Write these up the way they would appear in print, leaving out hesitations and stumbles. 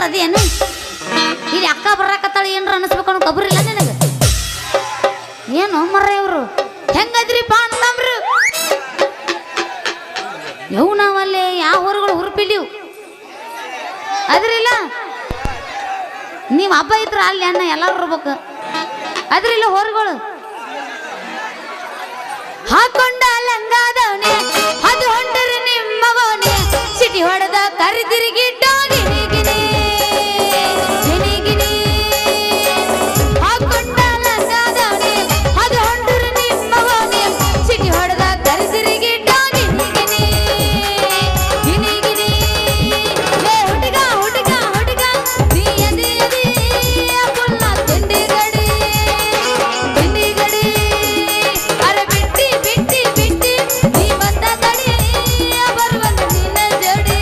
ಅದೇನು ಇಲ್ಲಿ ಅಕ್ಕ ಬರಾಕತ್ತಾಳ ಏನ್ರ ಅನಿಸ್ಬೇಕು ಅನ್ನೋ ಕಬ್ರಿಲ್ಲ ನಿನಗೆ ಏನು ಮರ್ರ ಇವರು ಹೆಂಗದ್ರಿಪ್ಪ ಅಂತಂಬ್ರು ಯವು ನಾವಲ್ಲೇ ಯಾವ ಹೊರಗಳು ಹುರುಪಿಲಿವು ಅದ್ರಿಲ್ಲ ನೀವು ಹಬ್ಬ ಇದ್ರ ಅಲ್ಲಿ ಅನ್ನ ಎಲ್ಲಾರು ಇರ್ಬೇಕು ಅದ್ರಿಲ್ಲ ಹೊರಗಳು ಹಾಕೊಂಡ ಲಂಗಾದವನೆ ಅದು ಹೊಂಡರೆ ನಿಮ್ಮವನೆ ಸಿಟಿ ಹೊಡೆದ ಕರಿದಿರಿಗಿಟ್ಟ ಗಿನಿ ಗಿನಿ ಗಿನಿ ಹಾಕೊಂಡ ಲಂಗಾದವನೆ ಅದು ಹೊಂಡರೆ ನಿಮ್ಮವನೆ ಸಿಟಿ ಹೊಡೆದ ಕರಿದಿರಿಗಿಟ್ಟ ಗಿನಿ ಗಿನಿ ಗಿನಿ ಗಿನಿ ಲೇ ಹುಡುಗ ಹುಡುಗ ಹುಡುಗ ನೀ ಎದಿ ಎದಿ ಪುಲ್ಲ ತಿಂಡಿ ಗಡಿ ಅರೆ ಬಿಟ್ಟಿ ಬಿಟ್ಟಿ ಬಿಟ್ಟಿ ನೀ ಬಂದ ತಡಿ ಬರುವಂತ ನಿನ್ನ ಜೋಡಿ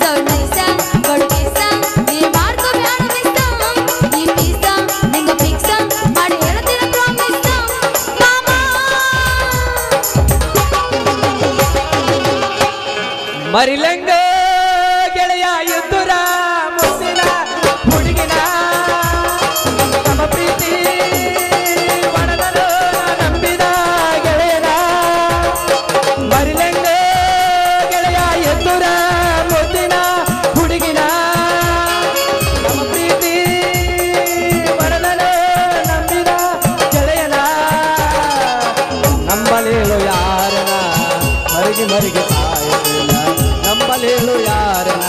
ಸೌನೈಸ ಕೊಡುಗಿಸ ನೀ ಮಾಡ್ಕೋ ಬ್ಯಾಡ ಮಿಸ್ತ ನೀ ಪೀಸ ನಿಂಗ ಫಿಕ್ಸ ಮಾಡಿ ಹೇಳ್ತೀನ ಪ್ರಾಮಿಸ್ ಮಾಮ ಮರಿಲಂಗ ಗೆಳೆಯ ಎದುರ ಮುತ್ತಿನ ಹುಡುಗಿನ ನಮ್ಮ ಪ್ರೀತಿ ಒಣಗಲು ನಂಬಿದ ಗೆಳೆಯನ ಮರಿಲಂಗ ಗೆಳೆಯ ಎದುರ ಮುತ್ತಿನ ಹುಡುಗಿನ ನಮ್ಮ ಪ್ರೀತಿ ಒಣಗಲು ನಂಬಿದ ಗೆಳೆಯನ ನಂಬಲೇಳು ಯಾರನ ಮರಿಗೆ ಮರಿಗೆ ತಾಯಿಲ್ಲ ನಂಬಲೇಳು ಯಾರನ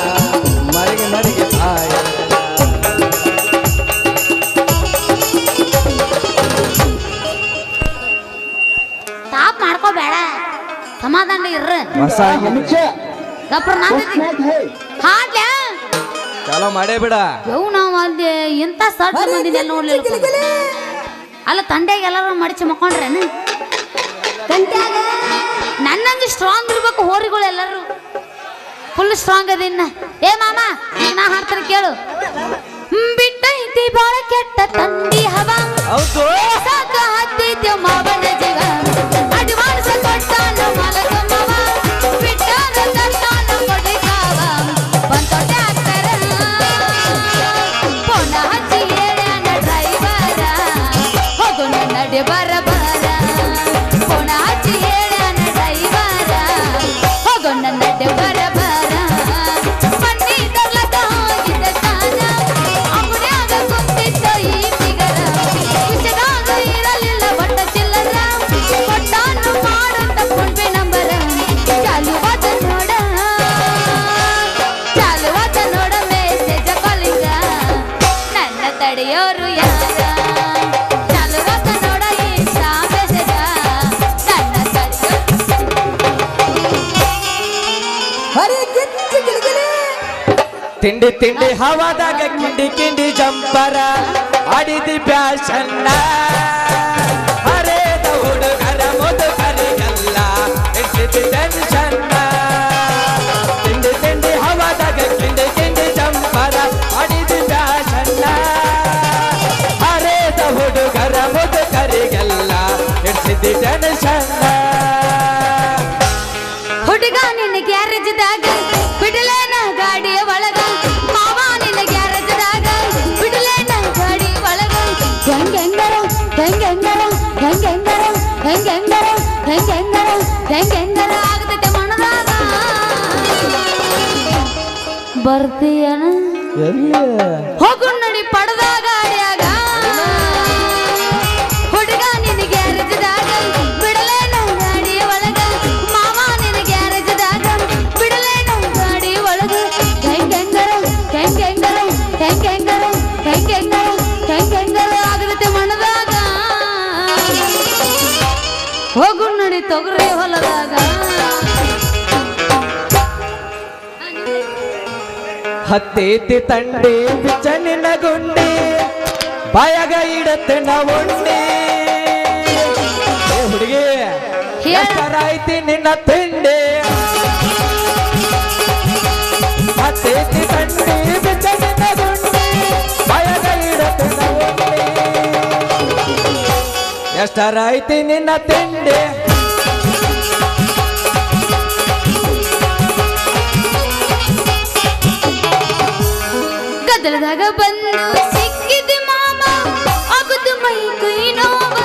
ಮರಿಗೆ ಮರಿಗೆ ತಾಯಿಲ್ಲ ತಾಪ್ ಮಾಡ್ಕೋಬೇಡ ಸಮಾಧಾನ ಇರ್ರ ಹೊಸ ಗಪ್ರ ನಾಂದಿ ಹಾಡ್ಲ ಚಾಲೋ ಮಾಡೇ ಬಿಡ ಯವು ನಾವು ಅಲ್ಲಿ ಇಂಥ ಸಡ್ಲ ಮಂದಿನ ನೋಡ್ಲಿಲ್ಲ ಅಲ್ಲ ತಂಡ್ಯಾಗ ಎಲ್ಲಾರು ಮಡಿಸಿ ಮಕ್ಕೊಂಡ್ರೇನು ನನ್ನಂದು ಸ್ಟ್ರಾಂಗ್ ಇರ್ಬೇಕು ಹೋರಿಗಳು ಎಲ್ಲರೂ ಫುಲ್ ಸ್ಟ್ರಾಂಗ್ ಅದಿನ್ನ ಏ ಮಾಮ ಈಗ ನಾ ಹಾಡ್ತಾನೆ ಕೇಳು ಬಿಟ್ಟೈತಿ ಬಾಳ ಕೆಟ್ಟ ತಂದಿ ಹವ ಹೌದು ಸಾಕ ಹತ್ತಿದ್ಯ ಮಾವನ ಜೀವ ಅಡ್ವಾನ್ಸ್ ಕೊಟ್ಟಾನು ಮಲಗ ಮವ ಬಿಟ್ಟಾನ ತಟ್ಟಾನು ಕೊಡಿಕಾವ ಬಂತ ಟ್ಯಾಕ್ಟರ್ ಪೋನ ಹಚ್ಚಿ ಹೇಳ್ಯಾನ ಡ್ರೈವರ ಹೋಗು ನಡಿ ಬರ ಬರ ಪೋನ ಹಚ್ಚಿ ಹೇಳ್ಯಾನ ಡ್ರೈವರ ಹೋಗು ನಡಿ ಬರ ಬರ ಬನ್ನಿ ತರ್ಲಕ ಹೋಗಿದ್ದ ತಾನ ಅಂಗಡ್ಯಾಗ ಕುಂತಿದ್ದ ಈ ಫಿಗರ ವಿಷದಾಗ ಇರಲಿಲ್ಲ ಒಟ್ಟ ಚಿಲ್ಲರ ಕೊಟ್ಟಾನು ಮಾಡಂತ ಫೋನ್ಪೇ ನಂಬರ ಚಾಲುವಾತ ನೋಡ ಮೆಸೇಜ ಕಾಲಿಂಗ ನನ್ನ ತಡೆಯೋರು ಯಾರ ಚಾಲುವಾತ ನೋಡ ಇನ್ಸ್ಟಾ ಮೆಸೇಜ ನನ್ನ ತಿಂಡಿ ತಿಂಡಿ ಹವಾದಾಗ ಕಿಂಡಿ ಕಿಂಡಿ ಜಂಪರ ಆಡಿದಿ ಪ್ಯಾಶನ್ನ ಹರೇದ ಹುಡುಗರ ಮುದುಕರಿಗೆಲ್ಲ ಇಟ್ಟಿದಿ ಟೆನ್ಷನ್ನ ತಿಂಡಿ ತಿಂಡಿ ಹವಾದಾಗ ಕಿಂಡಿ ಕಿಂಡಿ ಜಂಪರ ಆಡಿದಿ ಪ್ಯಾಶನ್ನ ಹರೇದ ಹುಡುಗರ ಮುದುಕರಿಗೆಲ್ಲ ಇಟ್ಟಿದಿ ಟೆನ್ಷನ್ನ ಹುಡುಗ ನಿನ್ನ ಗ್ಯಾರೇಜ್ದಾಗ ಬಿಡಲೇನ ಗಾಡಿಯ ಒಳಗ ಮಾವ ನಿನ್ನ ಗ್ಯಾರೇಜ್ದಾಗ ಬಿಡಲೇನ ಗಾಡಿ ಒಳಗ ಹೆಂಗೆಂಗರ ಹೆಂಗೆಂಗರ ಹೆಂಗೆಂಗರ ಹೆಂಗೆಂಗರ ಹೆಂಗೆಂಗರ ಹೆಂಗೆಂಗರ ಆಗತೈತೆ ಮನದಾಗ ಬರ್ತೀಯನ ಹೋಗು ನಡಿ ಪಡೆದ ಗಾಡಿಯಾಗ ಹುಡುಗ ನಿನ್ನ ಗ್ಯಾರೇಜ್ದಾಗ ಬಿಡಲೇನ ಗಾಡಿಯ ಒಳಗ ಮಾವ ನಿನ್ನ ಗ್ಯಾರೇಜ್ದಾಗ ಬಿಡಲೇನ ಗಾಡಿ ಒಳಗ ಹೆಂಗೆಂಗರ ಹೆಂಗೆಂಗರ ಹೆಂಗೆಂಗರ ಹೆಂಗೆಂಗರ ಹೆಂಗೆಂಗರ ಆಗತ್ತೆ ಮನದಾಗ ಹೋಗು ನಡಿ ತೊಗರಿ ಹೊಲದಾಗ ಹತ್ತೇತಿ ತಂಡಿ ಬಿಚ್ಚನಿನ ಗುಂಡಿ ಬಾಯಾಗ ಇಡತ್ತೆ ನವುಂಡಿ ಹುಡುಗಿ ಎಷ್ಟರಾಯ್ತಿ ನಿನ್ನ ತಿಂಡಿ ಹತ್ತೇತಿ ತಂಡಿ ಬಿಚ್ಚನಿನ ಗುಂಡಿ ಬಾಯಾಗ ಇಡತ್ತೆ ನವುಂಡಿ ಎಷ್ಟರಾಯ್ತಿ ನಿನ್ನ ತಿಂಡಿ ಗದ್ದಲದಾಗ ಬಂದು ಸಿಕ್ಕಿದೆ ಮಾಮ ಆಗುದು ಮೈ ಕೈ ನೋವ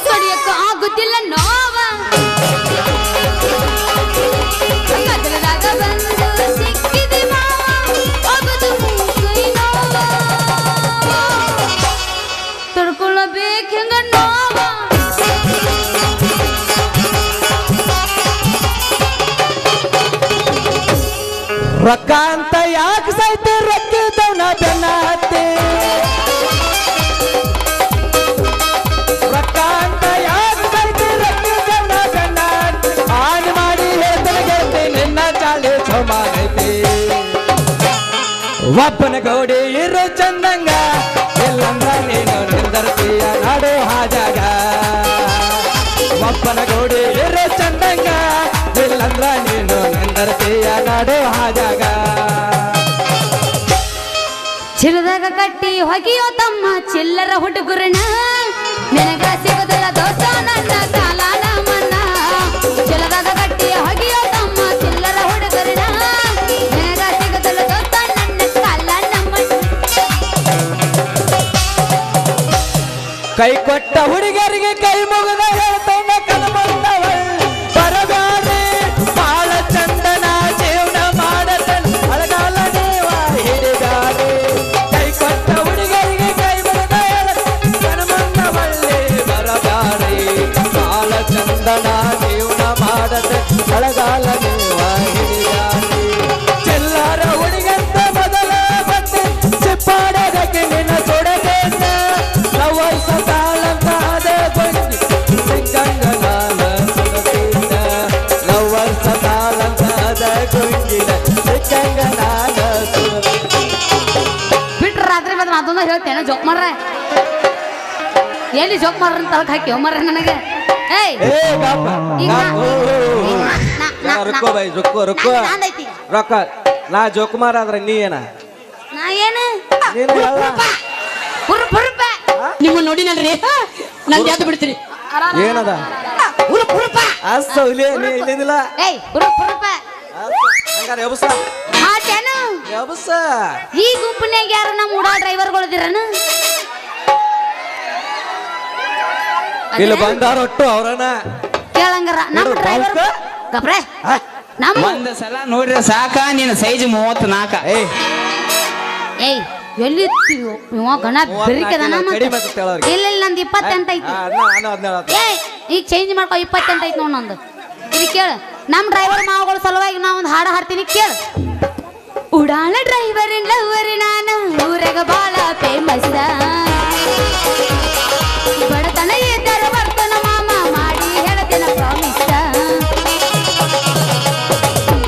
ಕಡಿಯಕ್ಕ ಆಗುದಿಲ್ಲ ನೋವ ಗದ್ದಲದಾಗ ಬಂದು ಸಿಕ್ಕಿದೆ ಮಾಮ ಆಗುದು ಮೈ ಕೈ ನೋವ ತಡ್ಕೊಳ್ಳಬೇಕು ಹೆಂಗ ನೋವ ರೊಕ್ಕ ಅಂತ ಯಾಕೆ ಸೈತೆ ರೊಕ್ಕಿದ್ದವನ ಬೆನ್ನ ಹತ್ತಿ ರೊಕ್ಕ ಅಂತ ಯಾಕೆ ಸೈತೆ ರೊಕ್ಕಿದ್ದವನ ಬೆನ್ನ ಹತ್ತಿ ಆನ್ ಮಾಡಿ ಹೇಳ್ತಾನೆ ಗೆಳತಿ ನಿನ್ನ ಚಾಳಿ ಸಮಾನೈತಿ ಒಬ್ಬನ ಗೌಡಿ ಇರೋ ಚಂದಂಗ ಎಲ್ಲಂದ್ರ ನೀನು ನಿಂದರ್ತೀಯ ನಾಡು ಹಾಜಾಗ ಒಬ್ಬನ ಗೌಡಿ ಇರೋ ಚಂದಂಗ ಇಲ್ಲಂದ್ರ ನೀನು ನಿಂದರ್ತೀಯ ನಾಡು ಹಾಜಾಗ ಚಿಲದಾಗ ಕಟ್ಟಿ ಹೊಗಿಯೋ ತಮ್ಮ ಚಿಲ್ಲರ ಹುಡುಗರನ ನಿನಗ ಸಿಗದಲ್ಲ ದೋಸ ನನ್ನ ಕಾಲಾನ ಮನ್ನ ಚಿಲದಾಗ ಕಟ್ಟಿ ಹೊಗಿಯೋ ತಮ್ಮ ಚಿಲ್ಲರ ಹುಡುಗರನ ನಿನಗ ಸಿಗದಲ್ಲ ದೋಸ ನನ್ನ ಕಾಲಾನ ಮನ್ನ ಕೈ ಕೊಟ್ಟ ಹುಡುಗರಿಗೆ ಕೈ ಮುಗಿದ ಹೇಳ್ತಾನ ಕನಮಂದವಳ್ ಬರಗಾರೆ ಬಾಳ ಚಂದನ ಜೀವನ ಮಾಡತನ ಅಳಗಾಲ ದೇವ ಹಿಡಿಗಾರೆ ಕೈ ಕೊಟ್ಟ ಹುಡುಗರಿಗೆ ಕೈ ಮುಗಿದ ಹೇಳ್ತಾನ ಕನಮಂದವಳ್ಳಿ ಬರಗಾರೆ ಬಾಳ ಚಂದನ ಜೀವನ ಮಾಡತನ ಅಳಗಾಲ ದೇವ ಹಿಡಿಗಾರೆ ಚೆಲ್ಲಾರ ಹುಡುಗಂತ ಮೊದಲ ಬಂದೆ ಚಿಪ್ಪಾಡೋದಕ್ಕೆ ನಿನ್ನ ತೊಡಗೇನ ಲವರ್ಸ ತಾಳಂತ ಅದೇ ಬಂದಿ ಸಿಕ್ಕಂಗನಾಲ ಸುಡತಿದ್ದ ಲವರ್ಸ ತಾಳಂತ ಅದೇ ಗುಂಗಿನ ಸಿಕ್ಕಂಗನಾಲ ಸುಡತಿದ್ದ ಬಿಟ್ರ ರಾತ್ರಿ ಬಂದ್ರೆ ಅದನ್ನ ಹೇಳ್ತೇನೆ ಜೋಕ್ ಮಾಡ್ರ ಎಲ್ಲಿ ಜೋಕ್ ಮಾಡ್ರ ಅಂತ ತಳಕ್ ಹಾಕಿ ಮರ್ರ ನನಗೆ ಏಯ್ ಏ ಬಾಪ ಈಗ ರುಕ್ಕೋ ಬೈ ರುಕ್ಕೋ ರುಕ್ಕೋ ನಾಂದೈತಿ ರೊಕ್ಕ ನಾ ಜೋಕುಮಾರ್ ಆದ್ರೆ ನೀ ಏನ ನಾ ಏನು ನೀನು ಹೇಳ ಹುರುಪ್ ಹುರುಪ ನಿಮ್ಮ ನೋಡಿನಲ್ರಿ ನಂದು ಯಾವ್ದು ಬಿಡ್ತೀರಿ ಏನದ ಹುರುಪ್ ಹುರುಪ ಅಸ್ತ ಇಲ್ಲಿ ನೀ ಇಲ್ಲಿದಿಲ್ಲ ಏಯ್ ಹುರುಪ್ ಹುರುಪ ಹಂಗಾರೆ ಎಬಸ ಹಾಟೇನು ಎಬಸ ಈ ಗುಂಪಿನಾಗ ಯಾರು ನಮ್ಮ ಉಡಾ ಡ್ರೈವರ್ಗಳಿದಿರನು ಇಲ್ಲಿ ಬಂದಾರ ಒಟ್ಟು ಅವ್ರನ್ನ ಕೇಳಂಗಾರ ನಮ್ಮ ಡ್ರೈವರ್ ಗಬ್ರೆ ನಮ್ಮ ಒಂದ್ ಸಲ ನೋಡ್ರಿ ಸಾಕ ನಿನ್ನ ಸೈಜ್ 34 ಏಯ್ ಏಯ್ ಎಲ್ಲಿ ಇವ ಗಣ ಬೆರಿಕದನ ಕಡಿಮೆ ಅಂತ ಹೇಳೋರಿಗೆ. ಇಲ್ಲ ಇಲ್ಲ ನಂದು 28 ಐತಿ ಏಯ್ ಈಗ ಚೇಂಜ್ ಮಾಡ್ಕೊ 28 ಐತಿ ನೋಡ್ ನಂದು ಇದು ಕೇಳ ನಮ್ಮ ಡ್ರೈವರ್ ಮಾವುಗಳ ಸಲುವಾಗಿ ನಾ ಒಂದು ಹಾಡು ಹಾಡ್ತೀನಿ ಕೇಳ ಉಡಾಳ ಡ್ರೈವರ್ ಲವರ್ ನಾನು ಊರಾಗ ಬಾಳ ಫೇಮಸ್ ಬಡತನ ಇದ್ದರ ವರ್ತನ ಮಾಮ ಮಾಡಿ ಹೇಳತೇನ ಪ್ರಾಮಿಸ್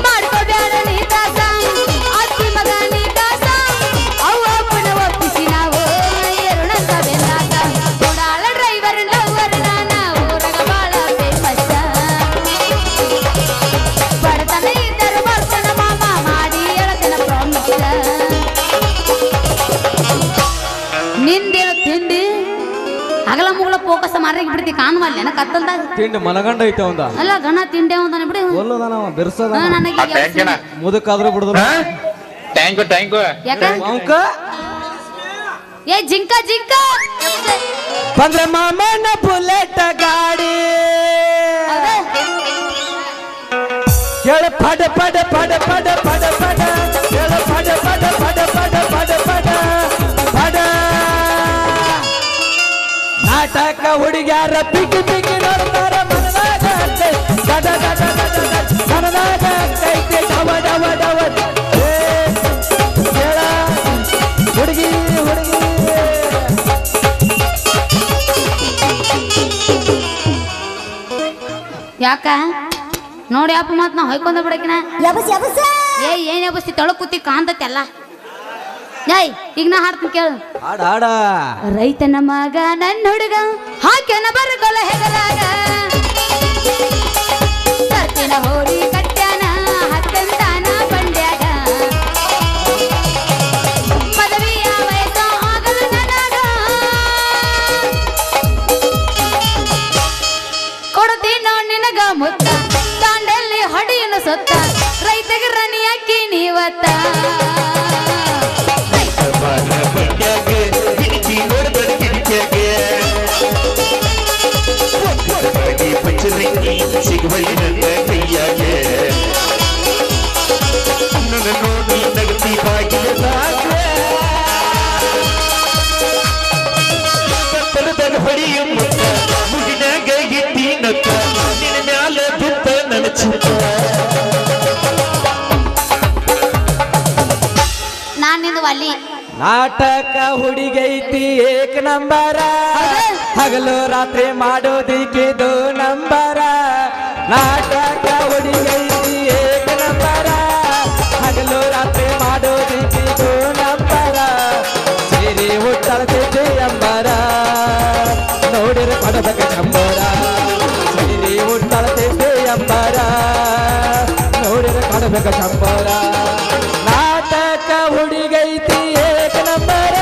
ಮಾಡ್ಕೋಬೇಡ ನೀ ದಾಸ ಅತ್ತಿ ಮಗ ನೀ ದಾಸ ಅವ ಅಪ್ಪನ ಒಪ್ಪಿಸಿ ನಾವು ಎರುಣಂತ ಬೆಂದಾಸ ಉಡಾಳ ಡ್ರೈವರ್ ಲವರ್ ನಾನ ಊರಾಗ ಬಾಳ ಫೇಮಸ್ ಬಡತನ ಇದ್ದರ ವರ್ತನ ಮಾಮ ಮಾಡಿ ಹೇಳತೇನ ಪ್ರಾಮಿಸ್ ನಿಂದೇನು ತಿಂಡಿ ಹಗಲ ಮುಗಲ ಫೋಕಸ್ ಮಾರಿಗೆ ಬಿಡ್ತಿ ಕಾಣುವಲ್ಲೇನ ಕತ್ತಲ್ದಾಗ ತಿಂಡಿ ಮನಗಂಡ ಐತೆ ಅವಂದ ಅಲ್ಲ ಗಣ ತಿಂಡಿ ಅವನ ಬಿಡಿ ಒಲ್ಲೋದಾನ ಬೆರ್ಸದ ನನಗೆ ಮುದಕ್ಕಾದ್ರೂ ಬಿಡುದ ಥ್ಯಾಂಕ್ ಯು ಯಾಕ ಅವಂಕ ಏ ಜಿಂಕ ಜಿಂಕ ಬಂದ್ರೆ ಮಾಮನ ಬುಲೆಟ್ ಗಾಡಿ ಹೌದಾ? ಹೇಳ ಪಡ ಪಡ ಪಡ ಪಡ ಪಡ ಪಡ ಹೇಳ ಪಡ ಪಡ ಪಡ ಪಡ ಪಡ ಪಡ ಪಡ ನಾಟಕ ಹುಡುಗ್ಯಾರ ಪಿಕ್ಕಿ ಪಿಕ್ಕಿ ನೋಡ್ತಾರ ಮನದಾಗ ಹತ್ತೈ ದಡ ದಡ ದಡ ದಡ ಮನದಾಗ ಹತ್ತೈತೆ ಡವ ಡವ ಡವ ಏ ಹೇಳ ಹುಡುಗಿ ಹುಡುಗಿ ಯಾಕ ನೋಡಿ ಅಪ್ಪ ಮತ್ ನಾ ಹೊಯ್ಕೊಂಡ ಬಿಡಕಿನ ಏ ಏನ್ ಎಬಸ್ತಿ ತೊಳಗ್ ಕೂತಿ ಕಾಂತೈತೆಲ್ಲ ಏಯ್ ಈಗ ನಾ ಹಾಡ್ತೀನಿ ಕೇಳು ಹಾಡ ಹಾಡ ರೈತನ ಮಗ ನನ್ನ ಹುಡುಗ ಹಾಕ್ಯನ ಬರಗೊಲ ಹೆಗಲಾಗ ಸತ್ತಿನ ಹೋರಿ ಕಟ್ಟ್ಯಾನ ಹತ್ತಂತಾನ ಬಂಡ್ಯಾಗ ಪದವಿಯ ವಯಸ್ಸ ಆಗಲ್ಲ ನನಗ ಕೊಡ್ತೀನೋ ನಿನಗ ಮುತ್ತ ದಾಂಡಲ್ಲಿ ಹೊಡಿಯನು ಸೊತ್ತ ರೈತಗೆ ರಣಿಯಾಕಿ ನೀವತ್ತ ತಂಗಿ ಸಿಗುವಲ್ಲಿ ನನ್ನ ಕೈಯಾಗೆ ನನ್ನ ನೋಡಿ ನಗತಿ ಬಾಗಿಲ ಸಾಕ್ರೆ ಕತ್ತಲದಾಗ ಹೊಡೆಯ ಮುತ್ತ ಮುಗಿನಾಗ ಇದ್ದೀನತ್ತ ನಿನ್ನ ಮ್ಯಾಲ ಬಿತ್ತ ನನ್ನ ಚಿತ್ತ ನಾನಿಂದು ಅಲ್ಲಿ ನಾಟಕ ಹುಡುಗೈತಿ ಏಕ ನಂಬರ ಹಗಲು ರಾತ್ರಿ ಮಾಡೋದಿಕ್ಕಿದು ನಂಬರ ನಾಟಕ ಹುಡುಗೈತಿ ಏಕ ನಂಬರ ಹಗಲು ರಾತ್ರಿ ಮಾಡೋದಿಕ್ಕಿದು ನಂಬರ ಸೇರಿ ಹುಟ್ಟಳ್ತಿದ್ದೆ ಅಂಬರ ನೋಡಿರ ಕೊಡಬೇಕ ಚಂಬರ ಸೇರಿ ಹುಟ್ಟಳ್ತಿದ್ದೆ ಅಂಬರ ನೋಡಿರ ಕೊಡಬೇಕ ಚಂಬರ ನಾಟಕ ಹುಡುಗೈತಿ ಏಕ ನಂಬರ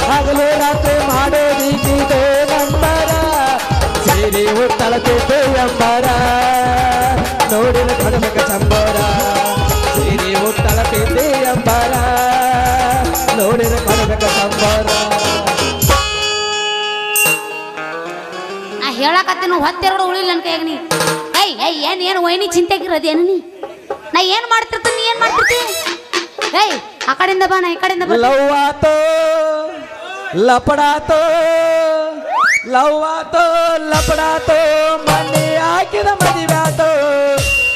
ಹಗಲು ರಾತ್ರಿ ಮಾಡೋದಿಕ್ಕಿದು ನಂಬರ ಸೇರಿ ಹುಟ್ಟಳತಿದ್ದೆ ಅಂಬರ ನೋಡಿನ ಕಡಬೇಕ ಚಂಬರ ಸೇರಿ ಹುಟ್ಟಳತಿದ್ದೆ ಅಂಬರ ನೋಡಿನ ಕಡಬೇಕ ಚಂಬರ ನಾ ಹೇಳಕತ್ತೀನಿ ಹೊತ್ತೆರಡು ಉಳಿಲ್ಲ ನನ್ನ ಕೈಯಾಗ ನೀ ಏನ್ ವೈನಿ ಚಿಂತೆಗಿರೋದೇನು ನೀ ನಾ ಏನ್ ಮಾಡ್ತಿರ್ತೀನಿ ನೀ ಏನ್ ಮಾಡ್ತಿರ್ತಿ ಆ ಕಡೆಯಿಂದ ಬಾ ನಾ ಈ ಕಡೆಯಿಂದ ಬಾ ಲವ್ವಾತೋ ಲಪಡಾತೋ ಲವ್ವಾತೋ ಲಪಡಾತೋ ಮನೆ ಹಾಕಿದ ಮದುವ್ಯಾತೋ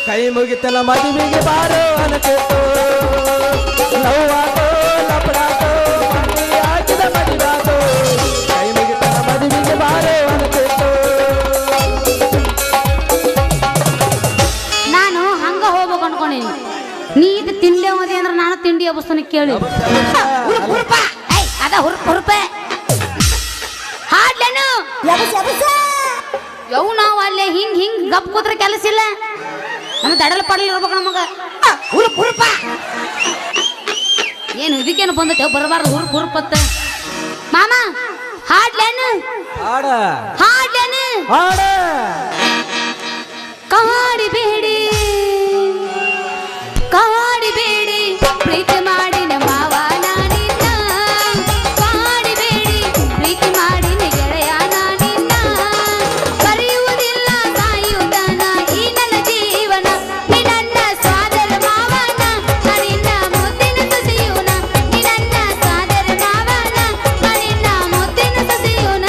ಕೈ ಮುಗಿತಲ್ಲ ಮದುವೆಗೆ ಬಾರೋ ಅನಕೇತೋ ಲವ್ವಾತೋ ಲಪಡಾತೋ ಮನೆ ಹಾಕಿದ ಮದುವ್ಯಾತೋ ಕೈ ಮುಗಿತಲ್ಲ ಮದುವೆಗೆ ಬಾರೋ ಅನಕೇತೋ ನಾನು ಹಂಗ ಹೋಗ್ಬೇಕು ಅನ್ಕೊಂಡೀನಿ ನೀ ಇದು ತಿಂಡಿ ಅವದಿ ಅಂದ್ರೆ ನಾನು ತಿಂಡಿ ಅಬಸ್ತಾನೆ ಕೇಳಿ ಅದ ಹುರುಪೆ ಹಾಡ್ಲೇನು ಯವು ನಾವು ಅಲ್ಲೇ ಹಿಂಗ್ ಹಿಂಗ್ ಗಪ್ ಕೂತ್ರೆ ಕೆಲಸ ಇಲ್ಲ ನಮ್ಮ ದಡಲ್ ಪಡಲ್ ಇರ್ಬೇಕು ನಮಗ ಏನು ಇದಕ್ಕೇನು ಬಂದೈತೆ ಬರಬಾರ್ದು ಹುರುಪತ್ತ ಮಾಮ ಹಾಡ್ಲೇನು ಹಾಡ ಹಾಡ್ಲೇನು ಹಾಡ ಕಾಡಿಬೇಡಿ ಕಾಡಿಬೇಡಿ ಪ್ರೀತಿ ಮಾಡಿನ ಮಾವ ನಾನಿನ್ನ ಕಾಡಿಬೇಡಿ ಪ್ರೀತಿ ಮಾಡಿನ ಗೆಳೆಯ ನಾನಿನ್ನ ಕರೆಯುವುದಿಲ್ಲ ಸಾಯುವುದನ ಈ ನನ್ನ ಜೀವನ ಈ ನನ್ನ ಸ್ವಾದರ ಮಾವನ ನಿನ್ನ ಮುದ್ದಿನ ಸಸಿಯುನ ಈ ನನ್ನ ಸ್ವಾದರ ಮಾವನ ನಿನ್ನ ಮುದ್ದಿನ ಸಸಿಯುನ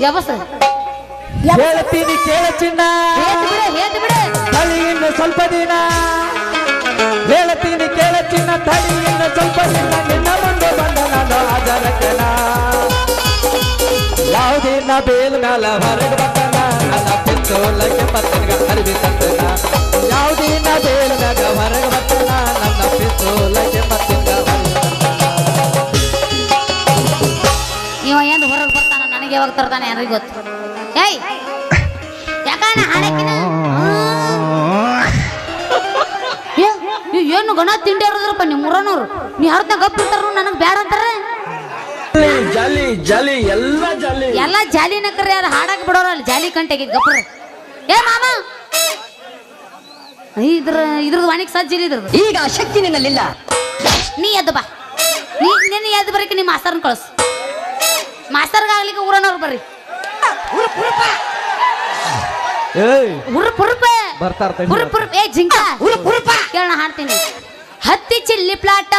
ಯಾವಸ ಹೇಳ್ತೀನಿ ಕೇಳ ಚಿನ್ನ ಹೇತ್ ಬಿಡು ತಳಿ ಇನ್ನು ಸ್ವಲ್ಪ ದಿನ ಹೇಳ್ತೀನಿ ಕೇಳ ಚಿನ್ನ ತಳಿ ಇನ್ನು ಸ್ವಲ್ಪ ದಿನ ನಿನ್ನ ಮುಂದೆ ಬಂದ ನಾನು ಆಧಾರಕ್ಕನ ಯಾವುದಿನ ಬೇಲ್ ಮ್ಯಾಲ ಹೊರಗೆ ಬರ್ತನ ನನ್ನ ಪಿಸ್ತೂಲಕ್ಕೆ ಪತ್ತನಿಗ ಅರಿವಿ ತರ್ತನ ಯಾವುದಿನ ಬೇಲ್ ಮ್ಯಾಗ ಹೊರಗೆ ಬರ್ತನ ನನ್ನ ಪಿಸ್ತೂಲಕ್ಕೆ ಪತ್ತನಿಗ ಇವ ಏನು ಹೊರಗೆ ಬರ್ತಾನ ನನಗೆ ಯಾವಾಗ ತರ್ತಾನೆ ಯಾರಿಗೆ ಗೊತ್ತು ಏಯ್ ಯಾಕಣ್ಣ ಹಾಡಕ್ಕಿನ ಏನು ಗಣ ತಿಂಡಿ ಇರೋದ್ರಪ್ಪ ನಿಮ್ಮ ಮುರನವ್ರು ನೀ ಹರ್ದ ಗಪ್ ಇರ್ತಾರ ನನಗೆ ಬ್ಯಾಡ ಅಂತಾರೆ ಜಾಲಿ ಜಾಲಿ ಎಲ್ಲ ಜಾಲಿ ಎಲ್ಲ ಜಾಲಿನ ಕರೆ ಯಾರು ಹಾಡಕ್ ಬಿಡೋರ ಅಲ್ಲಿ ಜಾಲಿ ಕಂಟೆಗೆ ಗಪ್ರ ಏ ಮಾಮ ಇದ್ರದ್ದು ವಾಣಿಗೆ ಸಜ್ಜಿರಿ ಇದ್ರದ್ದು ಈಗ ಆ ಶಕ್ತಿ ನಿನ್ನಲ್ಲಿಲ್ಲ ನೀ ಎದ್ದು ಬಾ ನಿನ್ನ ಎದ್ದು ಬರಕ್ಕೆ ನಿಮ್ಮ ಮಾಸ್ತರ್ನ ಕಳಿಸ್ ಮಾಸ್ತರ್ಗಾಗ್ಲಿಕ್ಕೆ ಊರನವ್ರು ಬರ್ರಿ ಹುರುಪ್ ಏ ಜಿಂಕ ಕೇಳ ಹಾಡ್ತೀನಿ ಹತ್ತಿ ಚಿಲ್ಲಿ ಪ್ಲಾಟ